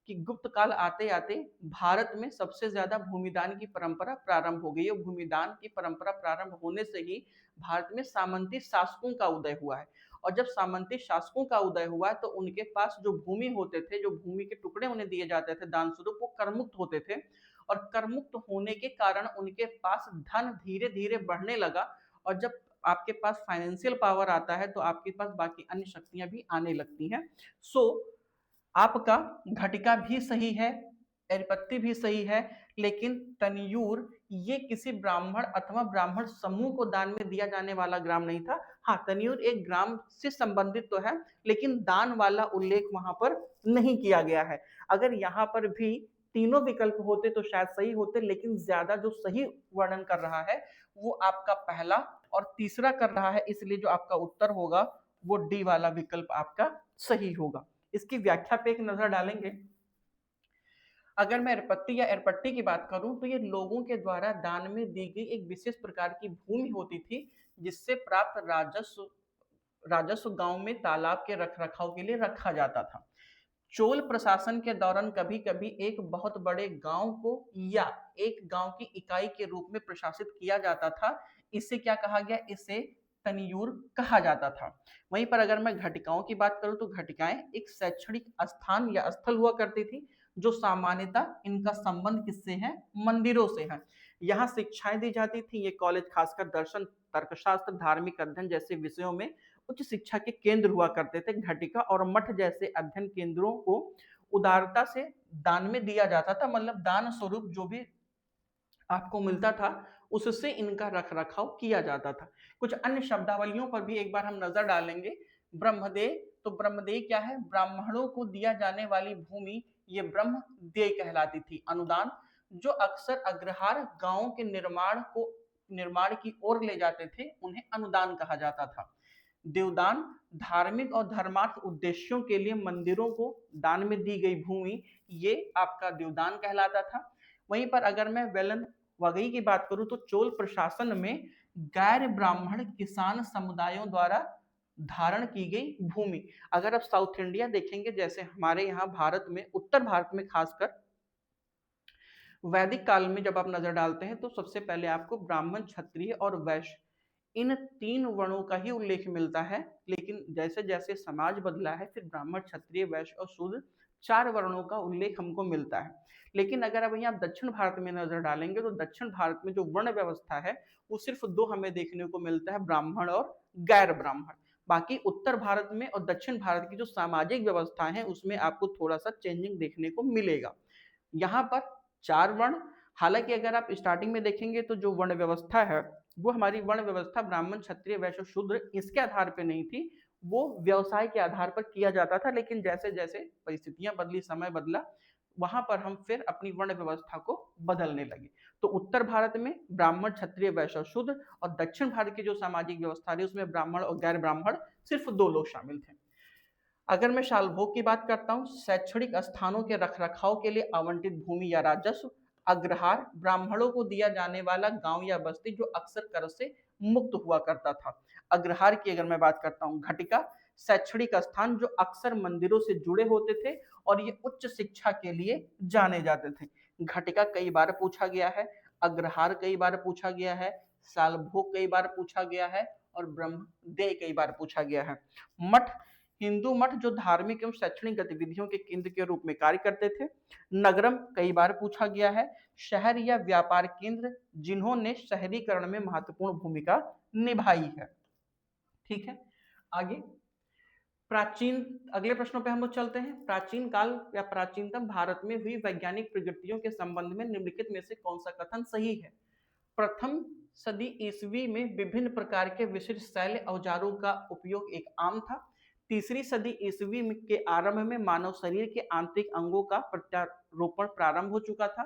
कि गुप्त काल आते आते भारत में सबसे ज्यादा भूमिदान की परंपरा प्रारंभ हो गई है। भूमिदान की परंपरा प्रारंभ होने से ही भारत में सामंती शासकों का उदय हुआ है और जब सामंती शासकों का उदय हुआ तो उनके पास जो भूमि होते थे, जो भूमि के टुकड़े उन्हें दिए जाते थे दान स्वरूप, वो करमुक्त होते थे और करमुक्त होने के कारण उनके पास धन धीरे धीरे बढ़ने लगा और जब आपके पास फाइनेंशियल पावर आता है तो आपके पास बाकी अन्य शक्तियां भी आने लगती हैं। सो आपका घटिका भी सही है, एरिपत्ती भी सही है, लेकिन तनियूर ये किसी ब्राह्मण अथवा ब्राह्मण समूह को दान में दिया जाने वाला ग्राम नहीं था। हाँ, तनियूर एक ग्राम से संबंधित तो है, लेकिन दान वाला उल्लेख वहां पर नहीं किया गया है। अगर यहाँ पर भी तीनों विकल्प होते तो शायद सही होते, लेकिन ज्यादा जो सही वर्णन कर रहा है वो आपका पहला और तीसरा कर रहा है, इसलिए जो आपका उत्तर होगा वो डी वाला विकल्प आपका सही होगा। इसकी व्याख्या पे एक नजर डालेंगे। अगर मैं एरपत्ती या एरपट्टी की बात करूं तो ये लोगों के द्वारा दान में दी गई एक विशेष प्रकार की भूमि होती थी, जिससे प्राप्त राजस्व राजस्व गांव में तालाब के रखरखाव के लिए रखा जाता था। चोल प्रशासन के दौरान कभी कभी एक बहुत बड़े गांव को या एक गांव की इकाई के रूप में प्रशासित किया जाता था। इसे क्या कहा गया? इसे तनियूर कहा जाता था। वहीं पर अगर मैं घटिकाओं की बात करूं तो घटिकाएं एक शैक्षणिक स्थान या स्थल हुआ करती थी, जो सामान्यतः इनका संबंध किससे है? मंदिरों से है। यहाँ शिक्षाएं दी जाती थी। ये कॉलेज खासकर दर्शन, तर्कशास्त्र, धार्मिक अध्ययन जैसे विषयों में उच्च शिक्षा के केंद्र हुआ करते थे। घटिका और मठ जैसे अध्ययन केंद्रों को उदारता से दान में दिया जाता था, मतलब दान स्वरूप जो भी आपको मिलता था उससे इनका रखरखाव किया जाता था। कुछ अन्य शब्दावलियों पर भी एक बार हम नजर डालेंगे। ब्रह्मदेय, तो ब्रह्मदेय क्या है? ब्राह्मणों को दिया जाने वाली भूमि, ये ब्रह्मदेय कहलाती थी। अनुदान, जो अक्सर अग्रहार गांवों के निर्माण की ओर ले जाते थे, उन्हें अनुदान कहा जाता था। देवदान, धार्मिक और धर्मार्थ उद्देश्यों के लिए मंदिरों को दान में दी गई भूमि, ये आपका देवदान कहलाता था। वहीं पर अगर मैं वेलन वगई की बात करूं तो चोल प्रशासन में गैर ब्राह्मण किसान समुदायों द्वारा धारण की गई भूमि। अगर आप साउथ इंडिया देखेंगे, जैसे हमारे यहाँ भारत में, उत्तर भारत में खासकर वैदिक काल में जब आप नजर डालते हैं तो सबसे पहले आपको ब्राह्मण, क्षत्रिय और वैश्य, इन तीन वर्णों का ही उल्लेख मिलता है। लेकिन जैसे जैसे समाज बदला है, फिर ब्राह्मण, क्षत्रिय, वैश्य और शूद्र, चार वर्णों का उल्लेख हमको मिलता है। लेकिन अगर अब यहाँ दक्षिण भारत में नजर डालेंगे तो दक्षिण भारत में जो वर्ण व्यवस्था है वो सिर्फ दो हमें देखने को मिलता है, ब्राह्मण और गैर ब्राह्मण। बाकी उत्तर भारत में और दक्षिण भारत की जो सामाजिक व्यवस्था है उसमें आपको थोड़ा सा चेंजिंग देखने को मिलेगा। यहाँ पर चार वर्ण, हालांकि अगर आप स्टार्टिंग में देखेंगे तो जो वर्ण व्यवस्था है वो हमारी वर्ण व्यवस्था ब्राह्मण, क्षत्रिय, वैश्य, शूद्र इसके आधार पर नहीं थी, वो व्यवसाय के आधार पर किया जाता था। लेकिन जैसे जैसे परिस्थितियां बदली, समय बदला, वहां पर हम फिर अपनी वर्ण व्यवस्था को बदलने लगे। तो उत्तर भारत में ब्राह्मण, क्षत्रिय, वैश्य और शूद्र, और दक्षिण भारत की जो सामाजिक व्यवस्था थी उसमें ब्राह्मण और गैर ब्राह्मण सिर्फ दो लोग शामिल थे। अगर मैं शालभोग की बात करता हूँ, शैक्षणिक स्थानों के रखरखाव के लिए आवंटित भूमि या राजस्व। अग्रहार, ब्राह्मणों को दिया जाने वाला गांव या बस्ती जो अक्सर कर से मुक्त हुआ करता था। अग्रहार की अगर मैं बात करता हूँ, घटिका, शैक्षणिक स्थान जो अक्सर मंदिरों से जुड़े होते थे और ये उच्च शिक्षा के लिए जाने जाते थे। घटिका कई बार पूछा गया है, अग्रहार कई बार पूछा गया है, शालभोग कई बार पूछा गया है और ब्रह्मदेय कई बार पूछा गया है। मठ, हिंदू मठ जो धार्मिक एवं शैक्षणिक गतिविधियों के केंद्र के रूप में कार्य करते थे। नगरम कई बार पूछा गया है, शहर या व्यापार केंद्र जिन्होंने शहरीकरण में महत्वपूर्ण भूमिका निभाई है। ठीक है, आगे प्राचीन, अगले प्रश्नों पे हम लोग चलते हैं। प्राचीन काल या प्राचीनतम भारत में हुई वैज्ञानिक प्रगतियों के संबंध में निम्नलिखित में से कौन सा कथन सही है? प्रथम सदी ईस्वी में विभिन्न प्रकार के विशिष्ट शैल औजारों का उपयोग एक आम था। तीसरी सदी ईस्वी के आरंभ में मानव शरीर के आंतरिक अंगों का प्रत्यारोपण प्रारंभ हो चुका था।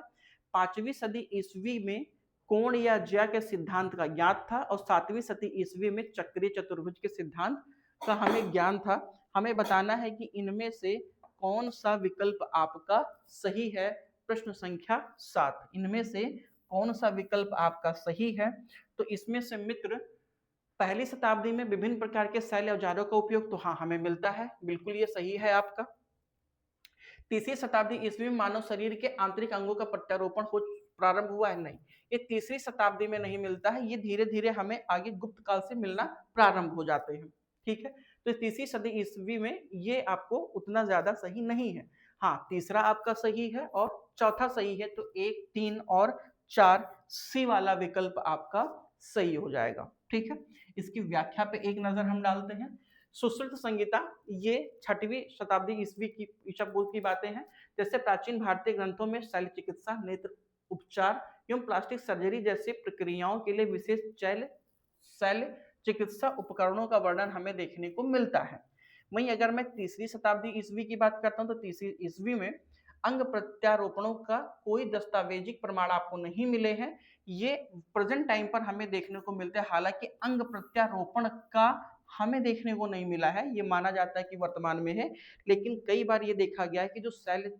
पांचवी सदी ईस्वी में कोण या ज्या के सिद्धांत का ज्ञात था और सातवीं सदी ईस्वी में चक्रीय चतुर्भुज के सिद्धांत का हमें ज्ञान था। हमें बताना है कि इनमें से कौन सा विकल्प आपका सही है। प्रश्न संख्या 7, इनमें से कौन सा विकल्प आपका सही है? तो इसमें से मित्र, पहली शताब्दी में विभिन्न प्रकार के शैल औजारों का उपयोग, तो हाँ हमें मिलता है, बिल्कुल ये सही है आपका। तीसरी शताब्दी ईस्वी में मानव शरीर के आंतरिक अंगों का प्रत्यारोपण हो प्रारंभ हुआ है, नहीं, ये तीसरी शताब्दी में नहीं मिलता है, ये धीरे धीरे हमें आगे गुप्त काल से मिलना प्रारंभ हो जाते हैं। ठीक है, तो तीसरी सदी ईस्वी में ये आपको उतना ज्यादा सही नहीं है। हाँ, तीसरा आपका सही है और चौथा सही है, तो 1, 3 और 4 सी वाला विकल्प आपका सही हो जाएगा। ठीक है, इसकी व्याख्या पे एक नजर हम डालते हैं। सुश्रुत संहिता, ये 6वीं शताब्दी ईस्वी की ईसा पूर्व की बातें हैं। जैसे प्राचीन भारतीय ग्रंथों में शल्य चिकित्सा, नेत्र उपचार एवं प्लास्टिक सर्जरी जैसी प्रक्रियाओं के लिए विशेष शल्य चिकित्सा उपकरणों का वर्णन हमें देखने को मिलता है। वहीं अगर मैं तीसरी शताब्दी ईस्वी की बात करता हूं तो तीसरी ईस्वी में अंग प्रत्यारोपणों का कोई दस्तावेजिक प्रमाण आपको नहीं मिले हैं। ये प्रेजेंट टाइम पर हमें देखने को मिलते हैं। हालांकि अंग प्रत्यारोपण का हमें देखने को नहीं मिला है, ये माना जाता है कि वर्तमान में है, लेकिन कई बार ये देखा गया है कि जो शल्य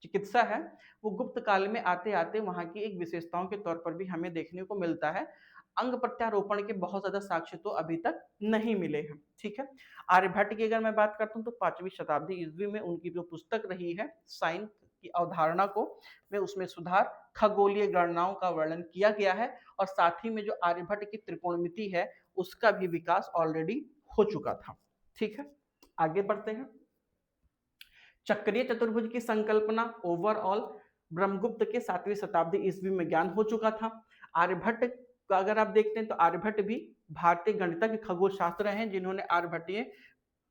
चिकित्सा है वो गुप्त काल में आते आते वहां की एक विशेषताओं के तौर पर भी हमें देखने को मिलता है। अंग प्रत्यारोपण के बहुत ज्यादा साक्ष्य तो अभी तक नहीं मिले हैं। ठीक है, आर्यभट्ट की अगर मैं बात करता हूँ तो 5वीं शताब्दी ईस्वी में उनकी जो पुस्तक रही है साइन की अवधारणा को, में उसमें सुधार, खगोलीय गणनाओं का वर्णन किया गया है और साथ ही में जो आर्यभट्ट की त्रिकोणमिति है उसका भी विकास ऑलरेडी हो चुका था। ठीक है, आगे बढ़ते हैं। चक्रीय चतुर्भुज की संकल्पना ओवरऑल ब्रह्मगुप्त के 7वीं शताब्दी ईस्वी में ज्ञान हो चुका था। आर्यभट्ट का अगर आप देखते हैं तो आर्यभट्ट भी भारतीय गणितज्ञ खगोल शास्त्र हैं जिन्होंने आर्यभट्टीय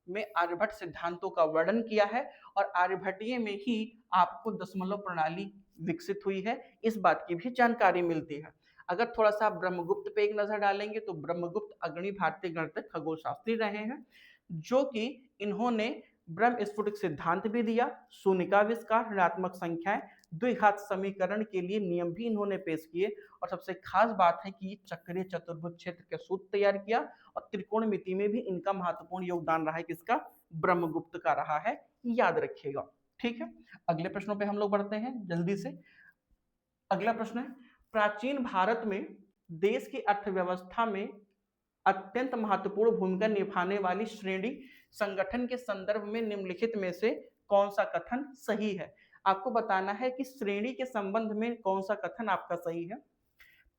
में आर्यभट्ट सिद्धांतों का वर्णन किया है और आर्यभट्टीय में ही आपको दशमलव प्रणाली विकसित हुई है, इस बात की भी जानकारी मिलती है। अगर थोड़ा सा ब्रह्मगुप्त पे एक नजर डालेंगे तो ब्रह्मगुप्त अग्रणी भारतीय गणितज्ञ खगोल शास्त्री रहे हैं, जो कि इन्होंने ब्रह्म स्फुटिक सिद्धांत भी दिया, शून्य का आविष्कार, ऋणात्मक संख्याएं, द्विघात समीकरण के लिए नियम भी इन्होंने पेश किए और सबसे खास बात है कि चक्रीय चतुर्भुज क्षेत्र के सूत्र तैयार किया और त्रिकोणमिति में भी इनका महत्वपूर्ण योगदान रहा है। किसका? ब्रह्मगुप्त का रहा है, याद रखिएगा। ठीक है, अगले प्रश्नों पे हम लोग बढ़ते हैं जल्दी से। अगला प्रश्न है, प्राचीन भारत में देश की अर्थव्यवस्था में अत्यंत महत्वपूर्ण भूमिका निभाने वाली श्रेणी संगठन के संदर्भ में निम्नलिखित में से कौन सा कथन सही है। आपको बताना है कि श्रेणी के संबंध में कौन सा कथन आपका सही है।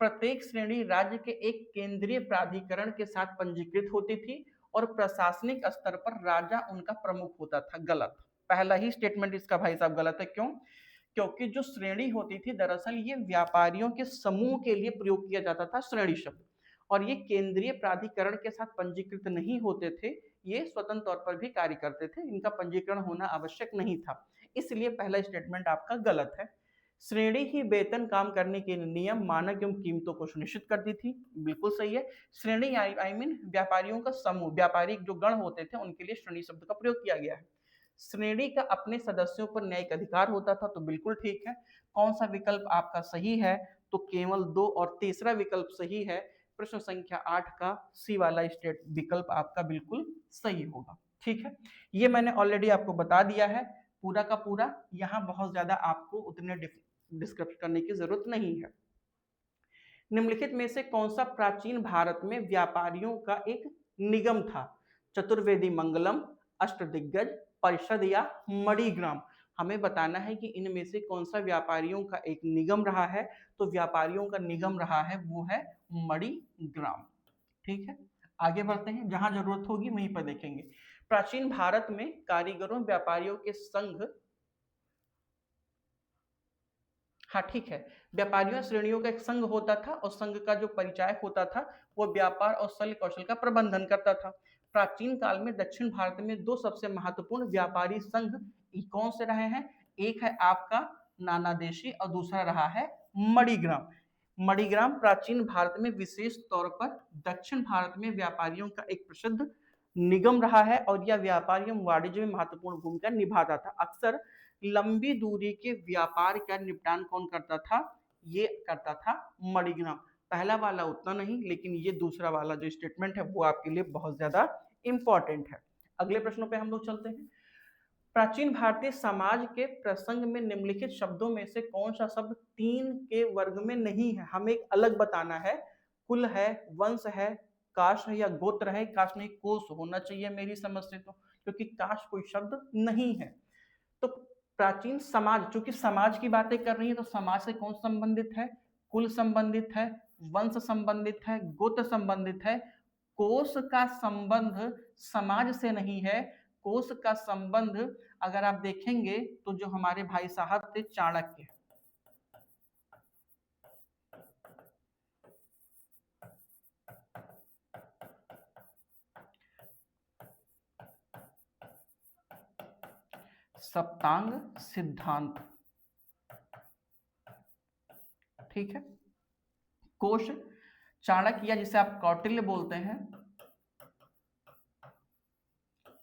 प्रत्येक श्रेणी राज्य के एक केंद्रीय प्राधिकरण के साथ पंजीकृत होती थी और प्रशासनिक स्तर पर राजा उनका प्रमुख होता था। गलत, पहला ही स्टेटमेंट इसका भाई साहब गलत है। क्यों? क्योंकि जो श्रेणी होती थी दरअसल ये व्यापारियों के समूह के लिए प्रयोग किया जाता था श्रेणी शब्द, और ये केंद्रीय प्राधिकरण के साथ पंजीकृत नहीं होते थे, ये स्वतंत्र तौर पर भी कार्य करते थे, इनका पंजीकरण होना आवश्यक नहीं था, इसलिए पहला स्टेटमेंट आपका गलत है। श्रेणी ही वेतन, काम करने के नियम, मानक एवं कीमतों को सुनिश्चित करती थी, बिल्कुल सही है। श्रेणी आई मीन व्यापारियों का समूह, व्यापारिक जो गण होते थे उनके लिए श्रेणी शब्द का प्रयोग किया गया है। श्रेणी का अपने सदस्यों पर न्यायिक अधिकार होता था, तो बिल्कुल ठीक है। कौन सा विकल्प आपका सही है? तो केवल 2 और तीसरा विकल्प सही है। प्रश्न संख्या 8 का सी वाला स्टेट विकल्प आपका बिल्कुल सही होगा। ठीक है, ये मैंने ऑलरेडी आपको बता दिया है पूरा का पूरा, यहाँ बहुत ज्यादा आपको उतने डिस्कस करने की जरूरत नहीं है। निम्नलिखित में से कौन सा प्राचीन भारत में व्यापारियों का एक निगम था? चतुर्वेदी मंगलम, अष्टदिग्गज, परिषद या मणिग्राम। हमें बताना है कि इनमें से कौन सा व्यापारियों का एक निगम रहा है। तो व्यापारियों का निगम रहा है वो है मणिग्राम। ठीक है, आगे बढ़ते हैं, जहां जरूरत होगी वहीं पर देखेंगे। प्राचीन भारत में कारीगरों व्यापारियों के संघ, हाँ ठीक है, व्यापारियों श्रेणियों का एक संघ होता था और संघ का जो परिचायक होता था वो व्यापार और शल्य कौशल का प्रबंधन करता था। प्राचीन काल में दक्षिण भारत में दो सबसे महत्वपूर्ण व्यापारी संघ कौन से रहे हैं? एक है आपका नानादेशी और दूसरा रहा है मणिग्राम। मणिग्राम प्राचीन भारत में विशेष तौर पर दक्षिण भारत में व्यापारियों का एक प्रसिद्ध निगम रहा है और यह व्यापार एवं वाणिज्य में महत्वपूर्ण भूमिका निभाता था। अक्सर लंबी दूरी के व्यापार का निपटान कौन करता था? ये करता था मणिग्राम। पहला वाला उतना नहीं, लेकिन ये दूसरा वाला जो स्टेटमेंट है वो आपके लिए बहुत ज्यादा इंपॉर्टेंट है। अगले प्रश्नों पे हम लोग चलते हैं। प्राचीन भारतीय समाज के प्रसंग में निम्नलिखित शब्दों में से कौन सा शब्द 3 के वर्ग में नहीं है? हमें एक अलग बताना है। कुल है, वंश है, कास्ट है या गोत्र है? कास्ट नहीं, कोष होना चाहिए मेरी समझ से, तो क्योंकि कास्ट कोई शब्द नहीं है। तो प्राचीन समाज, चूंकि समाज की बातें कर रही है तो समाज से कौन संबंधित है? कुल संबंधित है, वंश संबंधित है, गोत्र संबंधित है। कोष का संबंध समाज से नहीं है। कोष का संबंध अगर आप देखेंगे तो जो हमारे भाई साहब थे चाणक्य, सप्तांग सिद्धांत, ठीक है। कोश चाणक्य या जिसे आप कौटिल्य बोलते हैं,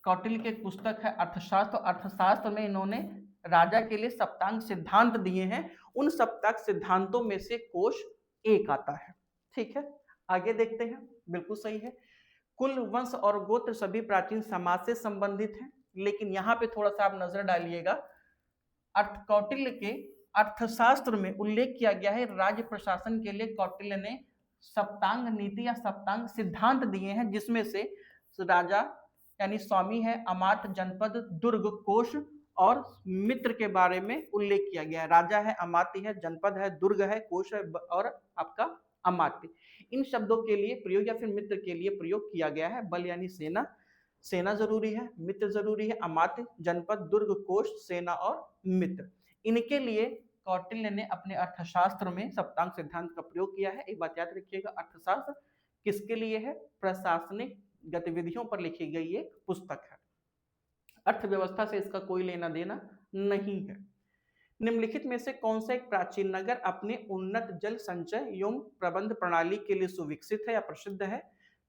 कौटिल्य की एक पुस्तक है अर्थशास्त्र। अर्थशास्त्र में इन्होंने राजा के लिए सप्तांग सिद्धांत दिए हैं। उन सप्तांग सिद्धांतों में से कोश एक आता है। ठीक है, आगे देखते हैं। बिल्कुल सही है। कुल, वंश और गोत्र सभी प्राचीन समाज से संबंधित हैं, लेकिन यहाँ पे थोड़ा सा आप नजर डालिएगा। कौटिल्य के अर्थशास्त्र में उल्लेख किया गया है राज्य प्रशासन के लिए कौटिल्य ने सप्तांग नीति या सप्तांग सिद्धांत दिए हैं, जिसमें से राजा यानी स्वामी है, अमात्य, जनपद, दुर्ग, कोश और मित्र के बारे में उल्लेख किया गया है। राजा है, अमात्य है, जनपद है, दुर्ग है, कोश है और आपका अमात्य। इन शब्दों के लिए प्रयोग या फिर मित्र के लिए प्रयोग किया गया है। बल यानी सेना, सेना जरूरी है, मित्र जरूरी है, अमात्य, जनपद, दुर्ग, कोश, सेना और मित्र। इनके लिए कौटिल्य ने अपने अर्थशास्त्र में सप्तांग सिद्धांत का प्रयोग किया है। एक बात याद रखिएगा, अर्थशास्त्र किसके लिए है? प्रशासनिक गतिविधियों पर लिखी गई एक पुस्तक है। अर्थव्यवस्था से इसका कोई लेना देना नहीं है। निम्नलिखित में से कौन सा एक प्राचीन नगर अपने उन्नत जल संचय एवं प्रबंध प्रणाली के लिए सुविकसित है या प्रसिद्ध है?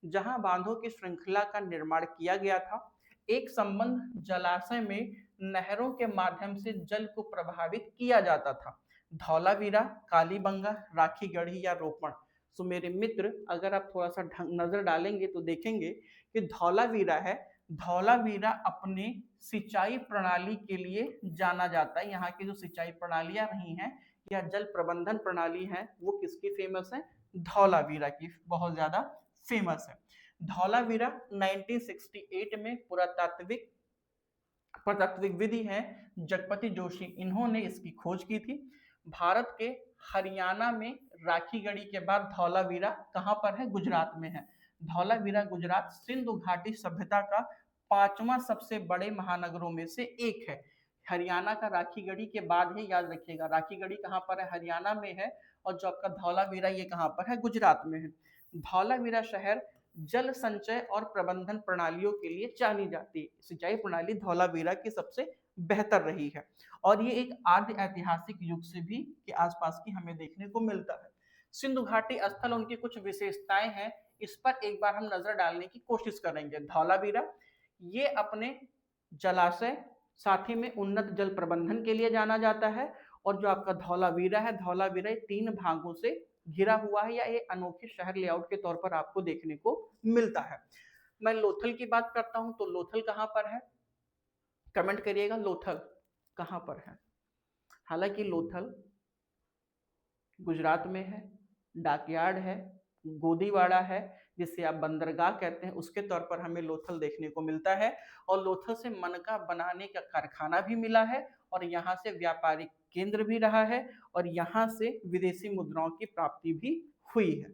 जहां बांधों की श्रृंखला का निर्माण किया गया था, एक संबंध जलाशय में नहरों के माध्यम से जल को प्रभावित किया जाता था। धौलावीरा, कालीबंगा, राखी गढ़ी या रोपण। तो मेरे मित्र, अगर आप थोड़ा सा नजर डालेंगे तो देखेंगे कि धौलावीरा है। धौलावीरा अपने सिंचाई प्रणाली के लिए जाना जाता है। यहाँ की जो सिंचाई प्रणालियां रही हैं या जल प्रबंधन प्रणाली है वो किसकी फेमस है? धौलावीरा की बहुत ज्यादा फेमस है। धौलावीरा 1968 में पुरातात्विक विधि है जगपति जोशी, इन्होंने इसकी खोज की थी। भारत के हरियाणा में राखीगढ़ी के बाद धौलावीरा कहाँ पर है? गुजरात में है। धौलावीरा गुजरात सिंधु घाटी सभ्यता का 5वां सबसे बड़े महानगरों में से एक है। हरियाणा का राखीगढ़ी के बाद है, याद रखिएगा। राखीगढ़ी कहाँ पर है? हरियाणा में है। और जो आपका धौलावीरा ये कहाँ पर है? गुजरात में है। धौलावीरा शहर जल संचय और प्रबंधन प्रणालियों के लिए जानी जाती है। सिंचाई प्रणाली धौलावीरा की सबसे बेहतर रही है और ये एक आदि ऐतिहासिक युग से भी के आसपास की हमें देखने को मिलता है। सिंधु घाटी स्थल, उनकी कुछ विशेषताएं हैं, इस पर एक बार हम नजर डालने की कोशिश करेंगे। धौलावीरा ये अपने जलाशय, साथ ही में उन्नत जल प्रबंधन के लिए जाना जाता है। और जो आपका धौलावीरा है, धौलावीरा 3 भागों से घिरा हुआ है या ये अनोखे शहर लेआउट के तौर पर आपको देखने को मिलता है। मैं लोथल की बात करता हूं तो लोथल कहां पर है? कमेंट करिएगा, लोथल कहां पर है? हालांकि लोथल गुजरात में है, डाकयार्ड है, गोदीवाड़ा है, जिसे आप बंदरगाह कहते हैं, उसके तौर पर हमें लोथल देखने को मिलता है। और लोथल से मनका बनाने का कारखाना भी मिला है और यहाँ से व्यापारिक केंद्र भी रहा है और यहाँ से विदेशी मुद्राओं की प्राप्ति भी हुई है।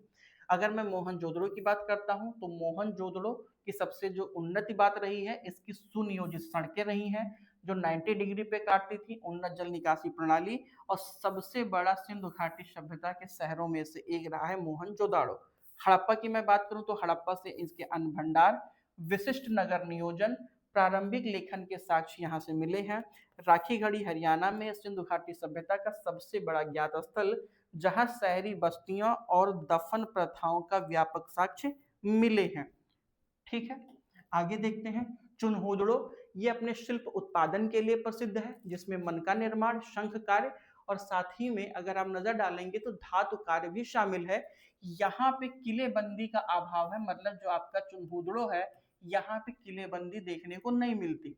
अगर मैं मोहनजोदड़ो की बात करता हूँ तो मोहनजोदड़ो की सबसे जो उन्नति बात रही है, इसकी सुनियोजित सड़कें रही हैं जो 90 डिग्री पे काटती थी, उन्नत जल निकासी प्रणाली, और सबसे बड़ा सिंधु घाटी सभ्यता के शहरों में से एक रहा है मोहनजोदाड़ो। हड़प्पा की मैं बात करूं तो हड़प्पा से इसके अन्न भंडार, विशिष्ट नगर नियोजन, प्रारंभिक लेखन के साक्ष्य यहाँ से मिले हैं। राखीगढ़ी हरियाणा में सिंधु घाटी सभ्यता का सबसे बड़ा ज्ञात स्थल, जहां शहरी बस्तियों और दफन प्रथाओं का व्यापक साक्ष्य मिले हैं। ठीक है, आगे देखते हैं। चुनहोदड़ो ये अपने शिल्प उत्पादन के लिए प्रसिद्ध है, जिसमें मनका निर्माण, शंख कार्य और साथ ही में अगर आप नजर डालेंगे तो धातु कार्य भी शामिल है। यहाँ पे किलेबंदी का अभाव है, मतलब जो आपका चुनहोदड़ो है यहाँ पे किलेबंदी देखने को नहीं मिलती।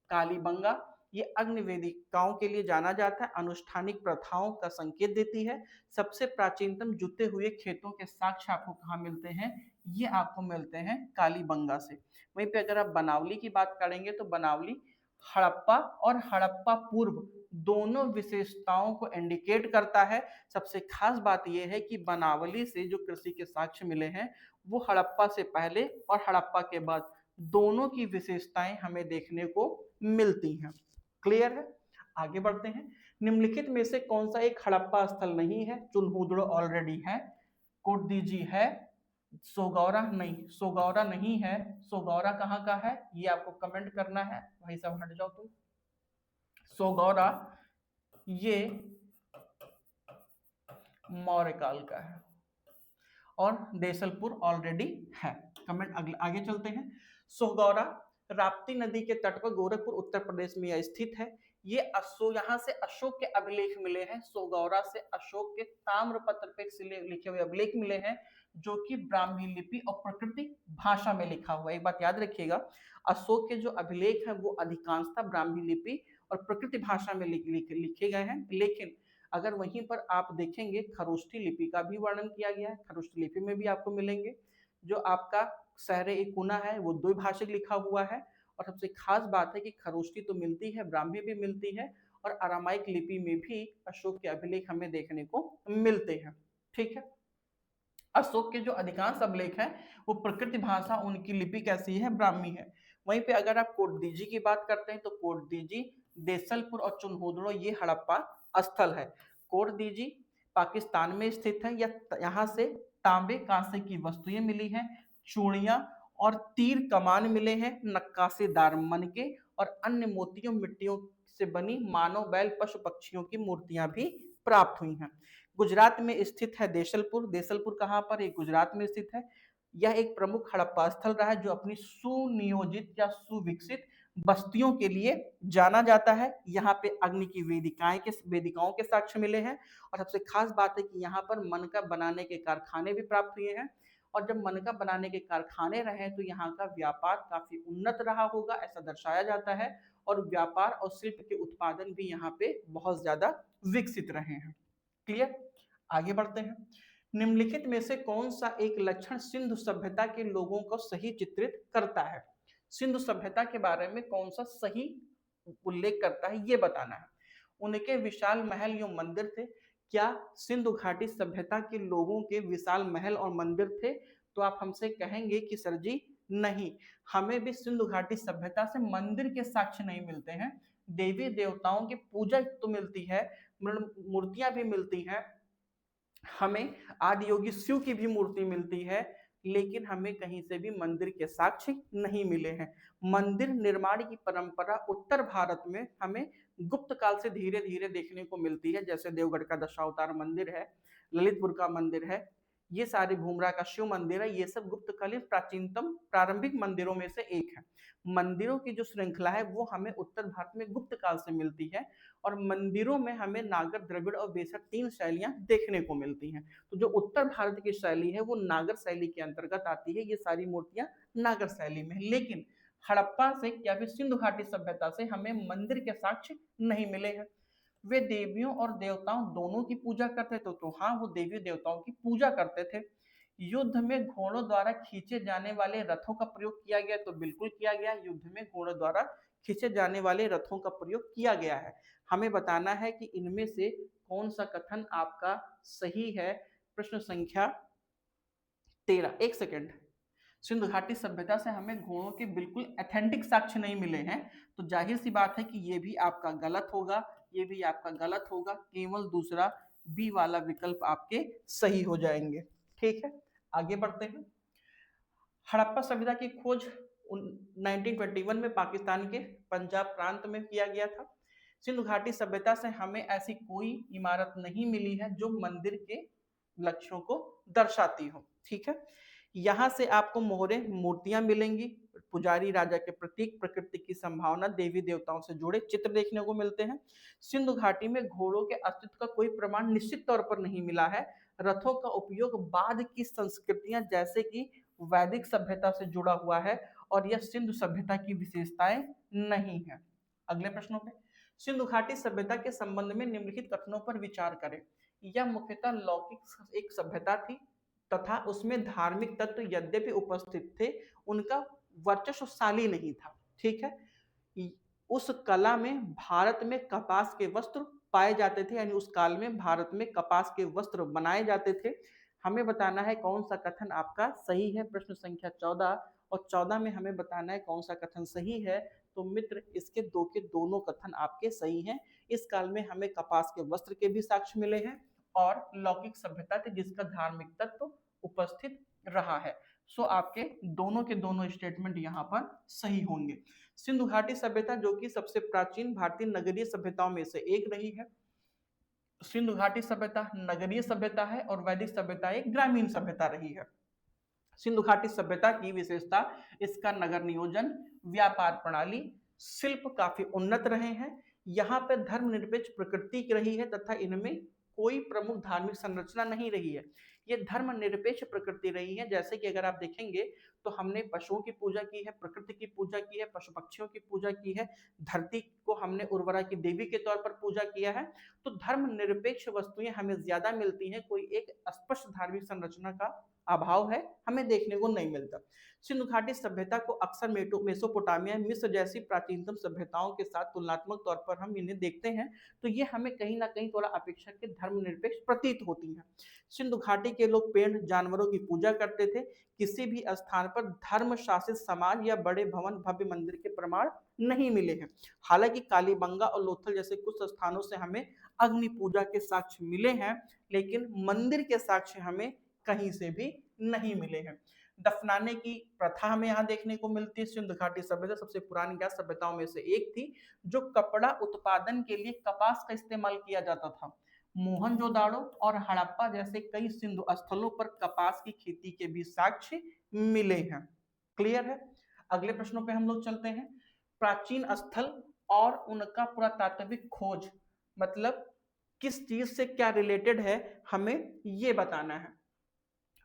कालीबंगा ये अग्नि वेदिकाओं के लिए जाना जाता है, अनुष्ठानिक प्रथाओं का संकेत देती है। सबसे प्राचीनतम जुते हुए खेतों के साक्ष्य आपको कहाँ मिलते हैं? ये आपको मिलते हैं कालीबंगा से। वहीं पे अगर आप बनावली की बात करेंगे तो बनावली हड़प्पा और हड़प्पा पूर्व दोनों विशेषताओं को इंडिकेट करता है। सबसे खास बात यह है कि बनावली से जो कृषि के साक्ष्य मिले हैं वो हड़प्पा से पहले और हड़प्पा के बाद दोनों की विशेषताएं हमें देखने को मिलती हैं। क्लियर है? आगे बढ़ते हैं। निम्नलिखित में से कौन सा एक हड़प्पा स्थल नहीं है? चुनहोदड़ो ऑलरेडी है, कोटदीजी है, सोगौरा नहीं है। सोगौरा कहाँ का है ये आपको कमेंट करना है। भाई साहब हट जाओ तुम। सोगौरा ये मौर्य काल का है और देसलपुर ऑलरेडी है। कमेंट आगे चलते हैं। सोगौरा राप्ती नदी के तट पर गोरखपुर उत्तर प्रदेश में यह स्थित है। ये यहाँ से अशोक के अभिलेख मिले हैं। सोगौरा से अशोक के ताम्रपत्र पे लिखे हुए अभिलेख मिले हैं जो कि ब्राह्मी लिपि और प्राकृतिक भाषा में लिखा हुआ है। एक बात याद रखिएगा, अशोक के जो अभिलेख हैं वो अधिकांशतः ब्राह्मी लिपि और प्रकृति भाषा में लिखे गए हैं, लेकिन अगर वहीं पर आप देखेंगे खरोष्ठी लिपि का भी वर्णन किया गया है। खरोष्ठी लिपि में भी आपको मिलेंगे। जो आपका सहरे इकुना है वो द्विभाषिक लिखा हुआ है और सबसे खास बात है कि खरोष्ठी तो मिलती है, ब्राह्मी भी मिलती है और अरामाइक लिपि में भी अशोक के अभिलेख हमें देखने को मिलते हैं। ठीक है, अशोक के जो अधिकांश अभिलेख हैं वो प्रकृति भाषा, उनकी लिपि कैसी है? ब्राह्मी है। वहीं पे अगर आप कोटदीजी की बात करते हैं तो कोटदीजी, देसलपुर और चुनहोदड़ो ये हड़प्पा स्थल है। कोटदीजी पाकिस्तान में स्थित है। यहाँ से तांबे कांसे की वस्तुएं मिली हैं, चूड़ियां और तीर कमान मिले हैं, नक्काशीदार मनके और अन्य मोतियों मिट्टियों से बनी मानव, बैल, पशु पक्षियों की मूर्तियां भी प्राप्त हुई हैं। गुजरात में स्थित है देसलपुर। देसलपुर कहाँ पर है? गुजरात में स्थित है। यह एक प्रमुख हड़प्पा स्थल रहा है जो अपनी सुनियोजित या सुविकसित बस्तियों के लिए जाना जाता है। यहाँ पे अग्नि की वेदिकाओं के साक्ष्य मिले हैं और सबसे खास बात है कि यहाँ पर मनका बनाने के कारखाने भी प्राप्त हुए हैं। और जब मनका बनाने के कारखाने रहे तो यहाँ का व्यापार काफी उन्नत रहा होगा, ऐसा दर्शाया जाता है। और व्यापार और शिल्प के उत्पादन भी यहाँ पे बहुत ज्यादा विकसित रहे हैं। क्लियर? आगे बढ़ते हैं। निम्नलिखित में से कौन सा एक लक्षण सिंधु सभ्यता के लोगों को सही चित्रित करता है? सिंधु सभ्यता के बारे में कौन सा सही उल्लेख करता है ये बताना है। उनके विशाल महल एवं मंदिर थे। क्या सिंधु घाटी सभ्यता के लोगों के विशाल महल और मंदिर थे? तो आप हमसे कहेंगे कि सर जी नहीं, हमें भी सिंधु घाटी सभ्यता से मंदिर के साक्ष्य नहीं मिलते हैं। देवी देवताओं की पूजा तो मिलती है, मूर्तियां भी मिलती हैं, हमें आदि योगी शिव की भी मूर्ति मिलती है, लेकिन हमें कहीं से भी मंदिर के साक्ष्य नहीं मिले हैं। मंदिर निर्माण की परंपरा उत्तर भारत में हमें गुप्त काल से धीरे धीरे देखने को मिलती है, जैसे देवगढ़ का दशावतार मंदिर है, ललितपुर का मंदिर है, ये सारे भूमरा का शिव मंदिर है, ये सब गुप्तकालीन प्राचीनतम प्रारंभिक मंदिरों में से एक है। मंदिरों की जो श्रृंखला है वो हमें उत्तर भारत में गुप्त काल से मिलती है, और मंदिरों में हमें नागर, द्रविड़ और बेसर 3 शैलियां देखने को मिलती हैं। तो जो उत्तर भारत की शैली है वो नागर शैली के अंतर्गत आती है, ये सारी मूर्तियां नागर शैली में। लेकिन हड़प्पा से या फिर सिंधु घाटी सभ्यता से हमें मंदिर के साक्ष्य नहीं मिले हैं। वे देवियों और देवताओं दोनों की पूजा करते थे, तो हाँ वो देवी देवताओं की पूजा करते थे। युद्ध में घोड़ों द्वारा खींचे जाने वाले रथों का प्रयोग किया गया, तो बिल्कुल किया गया, युद्ध में घोड़ों द्वारा खींचे जाने वाले रथों का प्रयोग किया गया है। हमें बताना है कि इनमें से कौन सा कथन आपका सही है। प्रश्न संख्या 13। एक सेकेंड, सिंधु घाटी सभ्यता से हमें घोड़ों के बिल्कुल ऑथेंटिक साक्ष्य नहीं मिले हैं, तो जाहिर सी बात है कि ये भी आपका गलत होगा, ये भी आपका गलत होगा, केवल दूसरा बी वाला विकल्प आपके सही हो जाएंगे। ठीक है, आगे बढ़ते हैं। हड़प्पा सभ्यता की खोज 1921 में पाकिस्तान के पंजाब प्रांत में किया गया था। सिंधु घाटी सभ्यता से हमें ऐसी कोई इमारत नहीं मिली है जो मंदिर के लक्ष्यों को दर्शाती हो। ठीक है, यहाँ से आपको मोहरे मूर्तियां मिलेंगी, पुजारी राजा के प्रतीक, प्रकृति की संभावना, देवी देवताओं से जुड़े चित्र देखने को मिलते हैं। सिंधु घाटी में घोड़ों के अस्तित्व का कोई प्रमाण निश्चित तौर पर नहीं मिला है। रथों का उपयोग बाद की संस्कृतियां जैसे कि वैदिक सभ्यता से जुड़ा हुआ है, और यह सिंधु सभ्यता की विशेषताएं नहीं है। अगले प्रश्नों पे, सिंधु घाटी सभ्यता के संबंध में निम्नलिखित कथनों पर विचार करें। यह मुख्यतः लौकिक एक सभ्यता थी तथा उसमें धार्मिक तत्व यद्यपि उपस्थित थे, उनका वर्चस्वशाली नहीं था। ठीक है, उस कला में भारत में कपास के वस्त्र पाए जाते थे, यानी उस काल में भारत में कपास के वस्त्र बनाए जाते थे। हमें बताना है कौन सा कथन आपका सही है। प्रश्न संख्या 14, और 14 में हमें बताना है कौन सा कथन सही है। तो मित्र, इसके दो के दोनों कथन आपके सही हैं। इस काल में हमें कपास के वस्त्र के भी साक्ष्य मिले हैं, और लौकिक सभ्यता थी जिसका धार्मिक तत्व उपस्थित रहा है। सो आपके दोनों के दोनों स्टेटमेंट यहाँ पर सही होंगे। सिंधु घाटी सभ्यता जो कि सबसे प्राचीन भारतीय नगरीय सभ्यताओं में से एक रही है। सिंधु घाटी सभ्यता नगरीय सभ्यता है और वैदिक सभ्यता एक ग्रामीण सभ्यता रही है। सिंधु घाटी सभ्यता की विशेषता इसका नगर नियोजन, व्यापार प्रणाली, शिल्प काफी उन्नत रहे हैं। यहाँ पर धर्मनिरपेक्ष प्रकृति की रही है तथा इनमें कोई प्रमुख धार्मिक संरचना नहीं रही है। ये धर्मनिरपेक्ष प्रकृति रही है। जैसे कि अगर आप देखेंगे तो हमने पशुओं की पूजा की है, प्रकृति की पूजा की है, पशु पक्षियों की पूजा की है, धरती को हमने उर्वरा की देवी के तौर पर पूजा किया है। तो धर्मनिरपेक्ष वस्तुएं हमें ज्यादा मिलती हैं, कोई एक स्पष्ट धार्मिक संरचना का अभाव है हमें देखने को नहीं मिलता। सिंधु घाटी सभ्यता को अक्सर मेसोपोटामिया, मिस्र जैसी प्राचीनतम सभ्यताओं के साथ तुलनात्मक तौर पर हम इन्हें देखते हैं, तो ये हमें कहीं ना कहीं थोड़ा अपेक्षाकृत धर्मनिरपेक्ष प्रतीत होती हैं। सिंधु घाटी के लोग पेड़ जानवरों की पूजा करते थे। किसी भी स्थान पर धर्म शासित समाज या बड़े भवन, भव्य मंदिर के प्रमाण नहीं मिले हैं। हालांकि कालीबंगा और लोथल जैसे कुछ स्थानों से हमें अग्नि पूजा के साक्ष्य मिले हैं, लेकिन मंदिर के साक्ष्य हमें कहीं से भी नहीं मिले हैं। दफनाने की प्रथा हमें यहाँ देखने को मिलती है। सिंधु घाटी सभ्यता सबसे पुरानी ज्ञात सभ्यताओं में से एक थी, जो कपड़ा उत्पादन के लिए कपास का इस्तेमाल किया जाता था। मोहनजोदाड़ो और हड़प्पा जैसे कई सिंधु स्थलों पर कपास की खेती के भी साक्ष्य मिले हैं। क्लियर है। अगले प्रश्नों पे हम लोग चलते हैं। प्राचीन स्थल और उनका पुरातात्विक खोज, मतलब किस चीज से क्या रिलेटेड है हमें ये बताना है।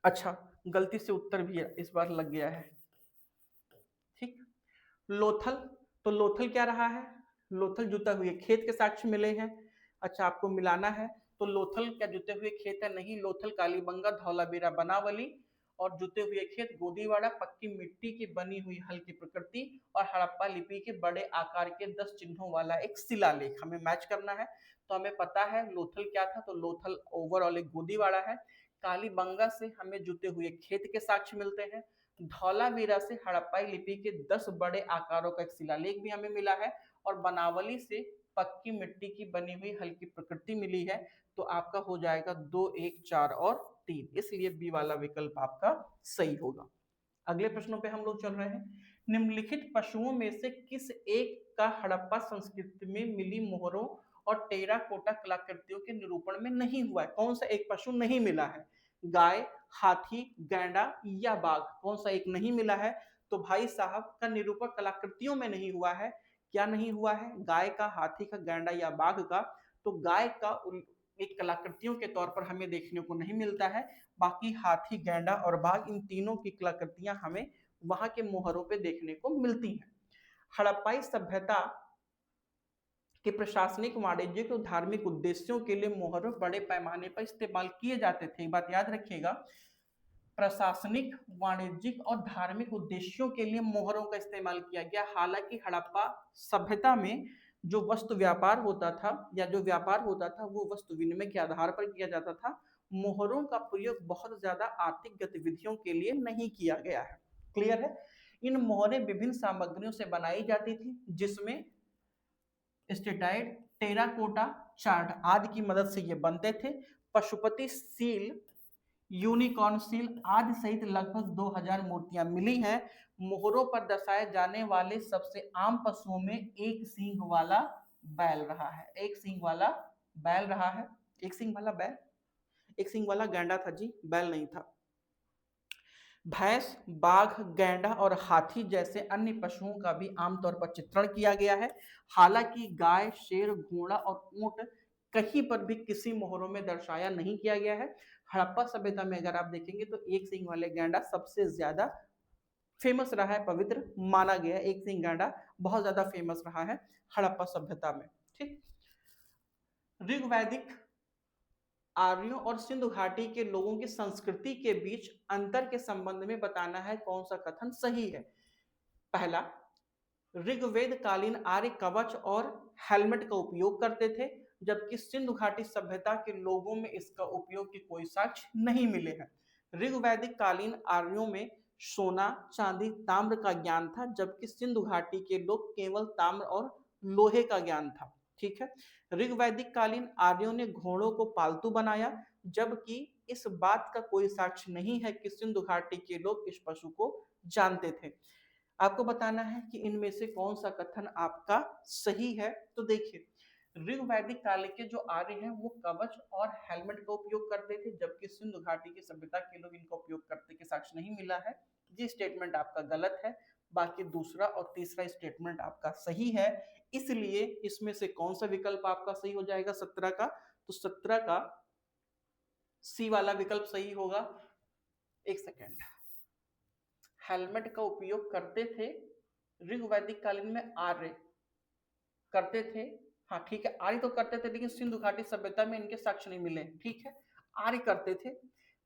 अच्छा, गलती से उत्तर भी इस बार लग गया है। ठीक, लोथल, तो लोथल क्या रहा है? लोथल जुता हुए खेत के साक्ष्य मिले हैं। अच्छा, आपको मिलाना है तो लोथल क्या जुते हुए खेत है? नहीं, लोथल कालीबंगा, धौलावीरा, बनावली और जुते हुए खेत गोदीवाड़ा, पक्की मिट्टी की बनी हुई हल्की प्रकृति और हड़प्पा लिपि के बड़े आकार के 10 चिन्हों वाला एक शिलालेख हमें मैच करना है। तो हमें पता है लोथल क्या था, तो लोथल ओवरऑल एक गोदीवाड़ा है। कालीबंगा से हमें जुते हुए खेत के साक्ष्य मिलते हैं। धौलावीरा से हड़प्पाई लिपि के 10 बड़े आकारों का एक शिलालेख भी हमें मिला है और बनावली से पक्की मिट्टी की बनी हुई हल्की प्रकृति मिली है। तो आपका हो जाएगा 2, 1, 4 और 3, इसलिए बी वाला विकल्प आपका सही होगा। अगले प्रश्नों पे हम लोग चल रहे हैं। निम्नलिखित पशुओं में से किस एक का हड़प्पा संस्कृति में मिली मोहरों और टेराकोटा कलाकृतियों के निरूपण में नहीं हुआ है? कौन सा एक पशु नहीं मिला है? गाय, हाथी, गैंडा या बाघ? कौन सा एक नहीं मिला है? तो भाई साहब का निरूपण कलाकृतियों में नहीं हुआ है। क्या नहीं हुआ है? गाय का, हाथी का, गैंडा या बाघ का? तो गाय का एक कलाकृतियों के तौर पर हमें देखने को नहीं मिलता है। बाकी हाथी, गैंडा और बाघ, इन तीनों की कलाकृतियां हमें वहां के मोहरों पे देखने को मिलती हैं। हड़प्पाई सभ्यता के प्रशासनिक, वाणिज्यिक और धार्मिक उद्देश्यों के लिए मोहर बड़े पैमाने पर इस्तेमाल किए जाते थे। बात याद रखिएगा, प्रशासनिक, वाणिज्यिक और धार्मिक उद्देश्यों के लिए मोहरों का इस्तेमाल किया गया। हालांकि हड़प्पा सभ्यता में जो वस्तु व्यापार होता था या जो व्यापार होता था वो वस्तु विनिमय के आधार पर किया जाता था। मोहरों का प्रयोग बहुत ज्यादा आर्थिक गतिविधियों के लिए नहीं किया गया है। क्लियर है? इन मोहरें विभिन्न सामग्रियों से बनाई जाती थी, जिसमें स्टेटाइट, टेराकोटा, चार्ट आदि की मदद से ये बनते थे। पशुपति सील, यूनिकॉर्न सील आदि सहित लगभग 2000 मूर्तियां मिली हैं। मोहरों पर दर्शाए जाने वाले सबसे आम पशुओं में एक सींग वाला बैल रहा है। एक सींग वाला बैल रहा है। एक सींग वाला बैल, एक सींग वाला गैंडा था जी, बैल नहीं था। भैंस, बाघ, गैंडा और हाथी जैसे अन्य पशुओं का भी आमतौर पर चित्रण किया गया है। हालांकि गाय, शेर, घोड़ा और ऊंट कहीं पर भी किसी मोहरों में दर्शाया नहीं किया गया है। हड़प्पा सभ्यता में अगर आप देखेंगे तो एक सींग वाले गैंडा सबसे ज्यादा फेमस रहा है, पवित्र माना गया। एक सींग गैंडा बहुत ज्यादा फेमस रहा है हड़प्पा सभ्यता में। ठीक, ऋग्वैदिक आर्यों और सिंधु घाटी के लोगों की संस्कृति के बीच अंतर के संबंध में बताना है। कौन सा कथन सही है? पहला, ऋग्वेद कालीन आर्य कवच और हेलमेट का उपयोग करते थे, जबकि सिंधु घाटी सभ्यता के लोगों में इसका उपयोग की कोई साक्ष्य नहीं मिले हैं। ऋग्वैदिक कालीन आर्यों में सोना, चांदी, ताम्र का ज्ञान था, जबकि सिंधु घाटी के लोग केवल ताम्र और लोहे का ज्ञान था। ठीक है। ऋग्वैदिक कालीन आर्यों ने घोड़ों को पालतू बनाया, जबकि इस बात का कोई साक्ष्य नहीं है कि सिंधु घाटी के लोग इस पशु को जानते थे। आपको बताना है कि इनमें से कौन सा कथन आपका सही है। तो देखिए, ऋग्वैदिक काल के जो आर्य हैं वो कवच और हेलमेट का उपयोग करते थे, जबकि सिंधु घाटी की सभ्यता के लोग इनका उपयोग करते के साक्ष्य नहीं मिला है। ये स्टेटमेंट आपका गलत है। बाकी दूसरा और तीसरा स्टेटमेंट आपका सही है। इसलिए इसमें से कौन सा विकल्प आपका सही हो जाएगा 17 का? तो 17 का सी वाला विकल्प सही होगा। एक सेकेंड, हेलमेट का उपयोग करते थे ऋग्वैदिक कालीन में आर्य करते थे। हाँ ठीक है, आर्य तो करते थे, लेकिन सिंधु घाटी सभ्यता में इनके साक्ष्य नहीं मिले। ठीक है, आर्य करते थे।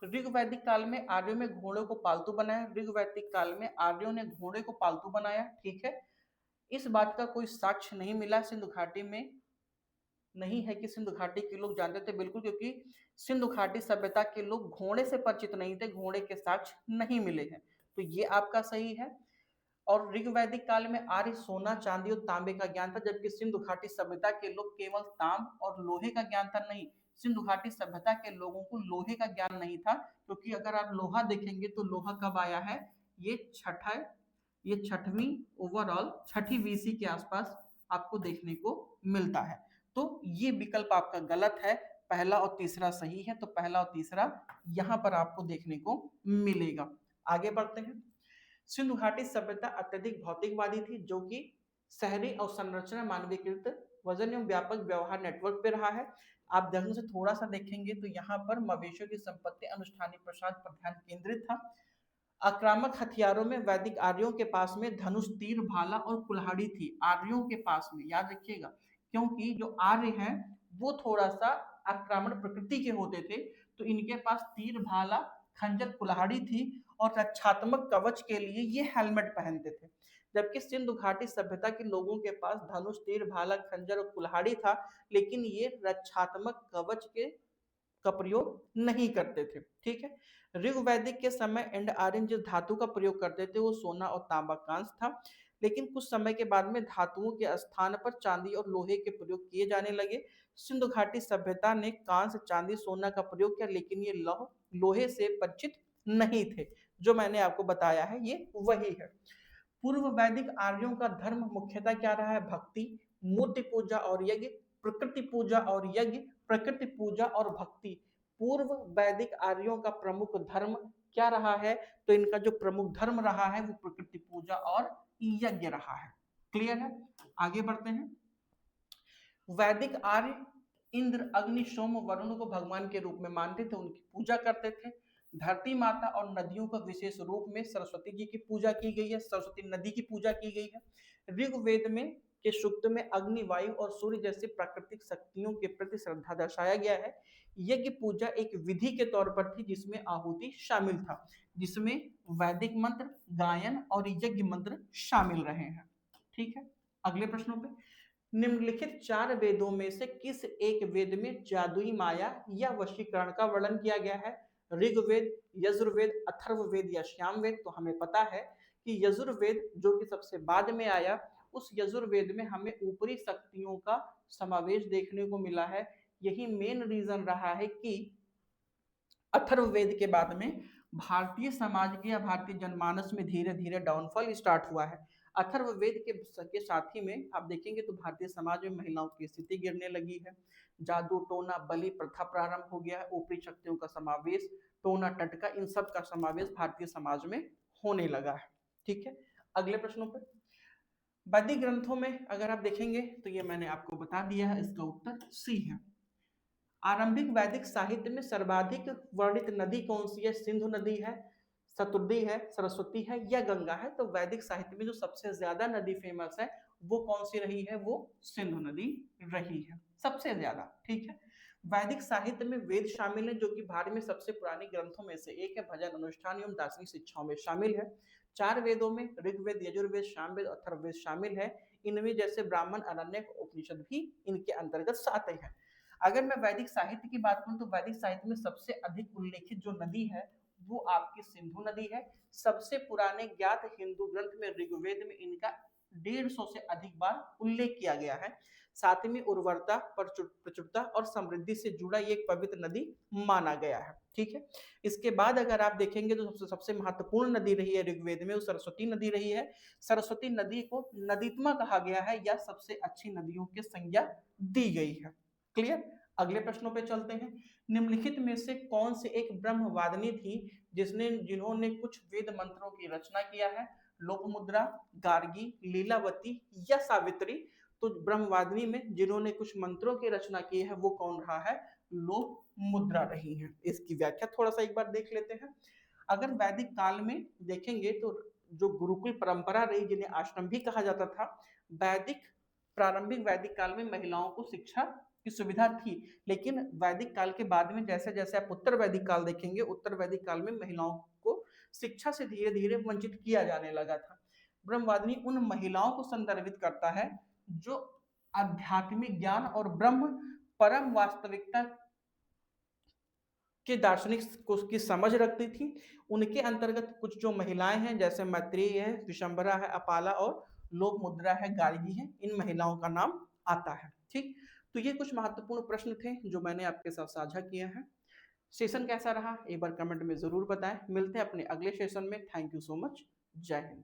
ऋग्वैदिक काल में आर्यों में घोड़े को पालतू बनाया। ऋग्वैदिक काल में आर्यों ने घोड़े को पालतू बनाया। ठीक है, इस बात का कोई साक्ष्य नहीं मिला सिंधु घाटी में, नहीं है कि सिंधु घाटी के लोग जानते थे, बिल्कुल, क्योंकि सिंधु घाटी सभ्यता के लोग घोड़े से परिचित नहीं थे, घोड़े के साक्ष्य नहीं मिले हैं। तो ये आपका सही है। और ऋग्वैदिक काल में आर्य सोना, चांदी और तांबे का ज्ञान था, जबकि सिंधु घाटी सभ्यता के लोग केवल तांब और लोहे का ज्ञान था। नहीं, सिंधु घाटी सभ्यता के लोगों को लोहे का ज्ञान नहीं था, क्योंकि अगर आप लोहा देखेंगे तो लोहा कब आया है? ये छठवीं ओवरऑल छठी बीसी के आसपास आपको देखने को मिलता है। तो ये विकल्प आपका गलत है। पहला और तीसरा सही है, तो पहला और तीसरा यहां पर आपको देखने को मिलेगा। आगे बढ़ते हैं। सिंधु घाटी सभ्यता अत्यधिक भौतिकवादी थी, जो कि शहरी अवसंरचना, मानवीकृत वजन एवं व्यापक व्यवहार नेटवर्क पे रहा है। आप ढंग से थोड़ा सा देखेंगे तो यहाँ पर मवेशियों की संपत्ति, अनुष्ठानिक प्रसाद पर ध्यान केंद्रित था। आक्रामक हथियारों में वैदिक आर्यों के पास में धनुष, तीर, भाला और कुल्हाड़ी थी। आर्यों के पास में, याद रखिएगा, क्योंकि जो आर्य हैं वो थोड़ा सा आक्रामण प्रकृति के होते थे, तो इनके पास तीर, भाला, खंजर, कुल्हाड़ी थी और रक्षात्मक कवच के लिए ये हेलमेट पहनते थे। जबकि सिंधु घाटी सभ्यता के लोगों के पास धनुष, तीर, भाला, खंजर और कुल्हाड़ी था, लेकिन ये रक्षात्मक कवच के का प्रयोग नहीं करते थे। ठीक है। ऋग्वैदिक के समय एंड आर्यन जिस धातु का प्रयोग करते थे वो सोना और तांबा कांस था, लेकिन कुछ समय के बाद में धातुओं के स्थान पर चांदी और लोहे के प्रयोग किए जाने लगे। सिंधु घाटी सभ्यता ने कांस, चांदी, सोना का प्रयोग किया, लेकिन ये लोहे से परिचित नहीं थे। जो मैंने आपको बताया है ये वही है। पूर्व वैदिक आर्यों का धर्म मुख्यतः क्या रहा है? भक्ति, मूर्ति पूजा और यज्ञ, प्रकृति पूजा और यज्ञ, प्रकृति पूजा और भक्ति। पूर्व वैदिक आर्यों का प्रमुख धर्म क्या रहा है? तो इनका जो प्रमुख धर्म रहा है वो प्रकृति पूजा और यज्ञ रहा है। क्लियर है? आगे बढ़ते हैं। वैदिक आर्य इंद्र, अग्नि, सोम, वरुण को भगवान के रूप में मानते थे, उनकी पूजा करते थे। धरती माता और नदियों का विशेष रूप में सरस्वती जी की पूजा की गई है, सरस्वती नदी की पूजा की गई है। ऋग्वेद में के सूक्त में अग्नि, वायु और सूर्य जैसी प्राकृतिक शक्तियों के प्रति श्रद्धा दर्शाया गया है। यज्ञ पूजा एक विधि के तौर पर थी जिसमें आहुति शामिल था, जिसमें वैदिक मंत्र, गायन और यज्ञ मंत्र शामिल रहे हैं। ठीक है। अगले प्रश्नों पे, निम्नलिखित 4 वेदों में से किस एक वेद में जादुई माया या वशीकरण का वर्णन किया गया है? ऋग्वेद, यजुर्वेद, अथर्ववेद या सामवेद? तो हमें पता है कि यजुर्वेद जो कि सबसे बाद में आया, उस यजुर्वेद में हमें ऊपरी शक्तियों का समावेश देखने को मिला है। यही मेन रीजन रहा है कि अथर्ववेद के बाद में भारतीय समाज के या भारतीय जनमानस में धीरे धीरे डाउनफॉल स्टार्ट हुआ है। अथर्ववेद के साथ ही में आप देखेंगे तो भारतीय समाज में महिलाओं की स्थिति गिरने लगी है। जादू, टोना, बलि प्रथा प्रारंभ हो गया है। ऊपरी शक्तियों का समावेश, टोना, टटका, इन सब का समावेश भारतीय समाज में होने लगा है। ठीक है। अगले प्रश्नों पर, वैदिक ग्रंथों में अगर आप देखेंगे तो ये मैंने आपको बता दिया है, इसका उत्तर सी है। आरंभिक वैदिक साहित्य में सर्वाधिक वर्णित नदी कौन सी है? सिंधु नदी है, शतुद्री है, सरस्वती है या गंगा है? तो वैदिक साहित्य में जो सबसे ज्यादा नदी फेमस है वो कौन सी रही है? वो सिंधु नदी रही है सबसे ज्यादा। ठीक है। वैदिक साहित्य में वेद शामिल है, जो कि भारत में सबसे पुरानी ग्रंथों में से एक है। भजन, अनुष्ठान एवं दार्शनिक शिक्षाओं में शामिल है। 4 वेदों में ऋग्वेद, यजुर्वेद, सामवेद, अथर्ववेद शामिल है। इनमें जैसे ब्राह्मण, अरण्यक, उपनिषद भी इनके अंतर्गत आते हैं। अगर मैं वैदिक साहित्य की बात करूं तो वैदिक साहित्य में सबसे अधिक उल्लेखित जो नदी है वो आपकी सिंधु नदी है। सबसे पुराने ज्ञात हिंदू ग्रंथ में ऋग्वेद में इनका 150 से अधिक बार उल्लेख किया गया है। साथ में उर्वरता, प्रचुरता और समृद्धि से जुड़ा ये एक पवित्र नदी माना गया है। ठीक है। इसके बाद अगर आप देखेंगे तो सबसे महत्वपूर्ण नदी रही है ऋग्वेद में वो सरस्वती नदी रही है। सरस्वती नदी को नदीत्मा कहा गया है या सबसे अच्छी नदियों की संज्ञा दी गई है। क्लियर। अगले प्रश्नों पे चलते हैं। निम्नलिखित में से कौन से एक ब्रह्मवादिनी थी जिन्होंने कुछ वेद मंत्रों की रचना किया है? लोपमुद्रा, गार्गी, लीलावती या सावित्री? तो ब्रह्मवादिनी में जिन्होंने कुछ मंत्रों की रचना की है वो कौन रहा है? लोपमुद्रा रही है। इसकी व्याख्या थोड़ा सा एक बार देख लेते हैं। अगर वैदिक काल में देखेंगे तो जो गुरुकुल परंपरा रही, जिन्हें आश्रम भी कहा जाता था, प्रारंभिक वैदिक काल में महिलाओं को शिक्षा की सुविधा थी। लेकिन वैदिक काल के बाद में जैसे जैसे आप उत्तर वैदिक काल देखेंगे, उत्तर वैदिक काल में महिलाओं को शिक्षा से धीरे धीरे वंचित किया जाने लगा था। ब्रह्मवादिनी उन महिलाओं को संदर्भित करता है जो आध्यात्मिक ज्ञान और ब्रह्म परम वास्तविकता के दार्शनिक की समझ रखती थी। उनके अंतर्गत कुछ जो महिलाएं हैं जैसे मैत्रेयी है, विशंबरा है, अपाला और लोपमुद्रा है, गार्गी है, इन महिलाओं का नाम आता है। ठीक। तो ये कुछ महत्वपूर्ण प्रश्न थे जो मैंने आपके साथ साझा किए हैं। सेशन कैसा रहा एक बार कमेंट में जरूर बताएं। मिलते हैं अपने अगले सेशन में। Thank you so much. जय हिंद।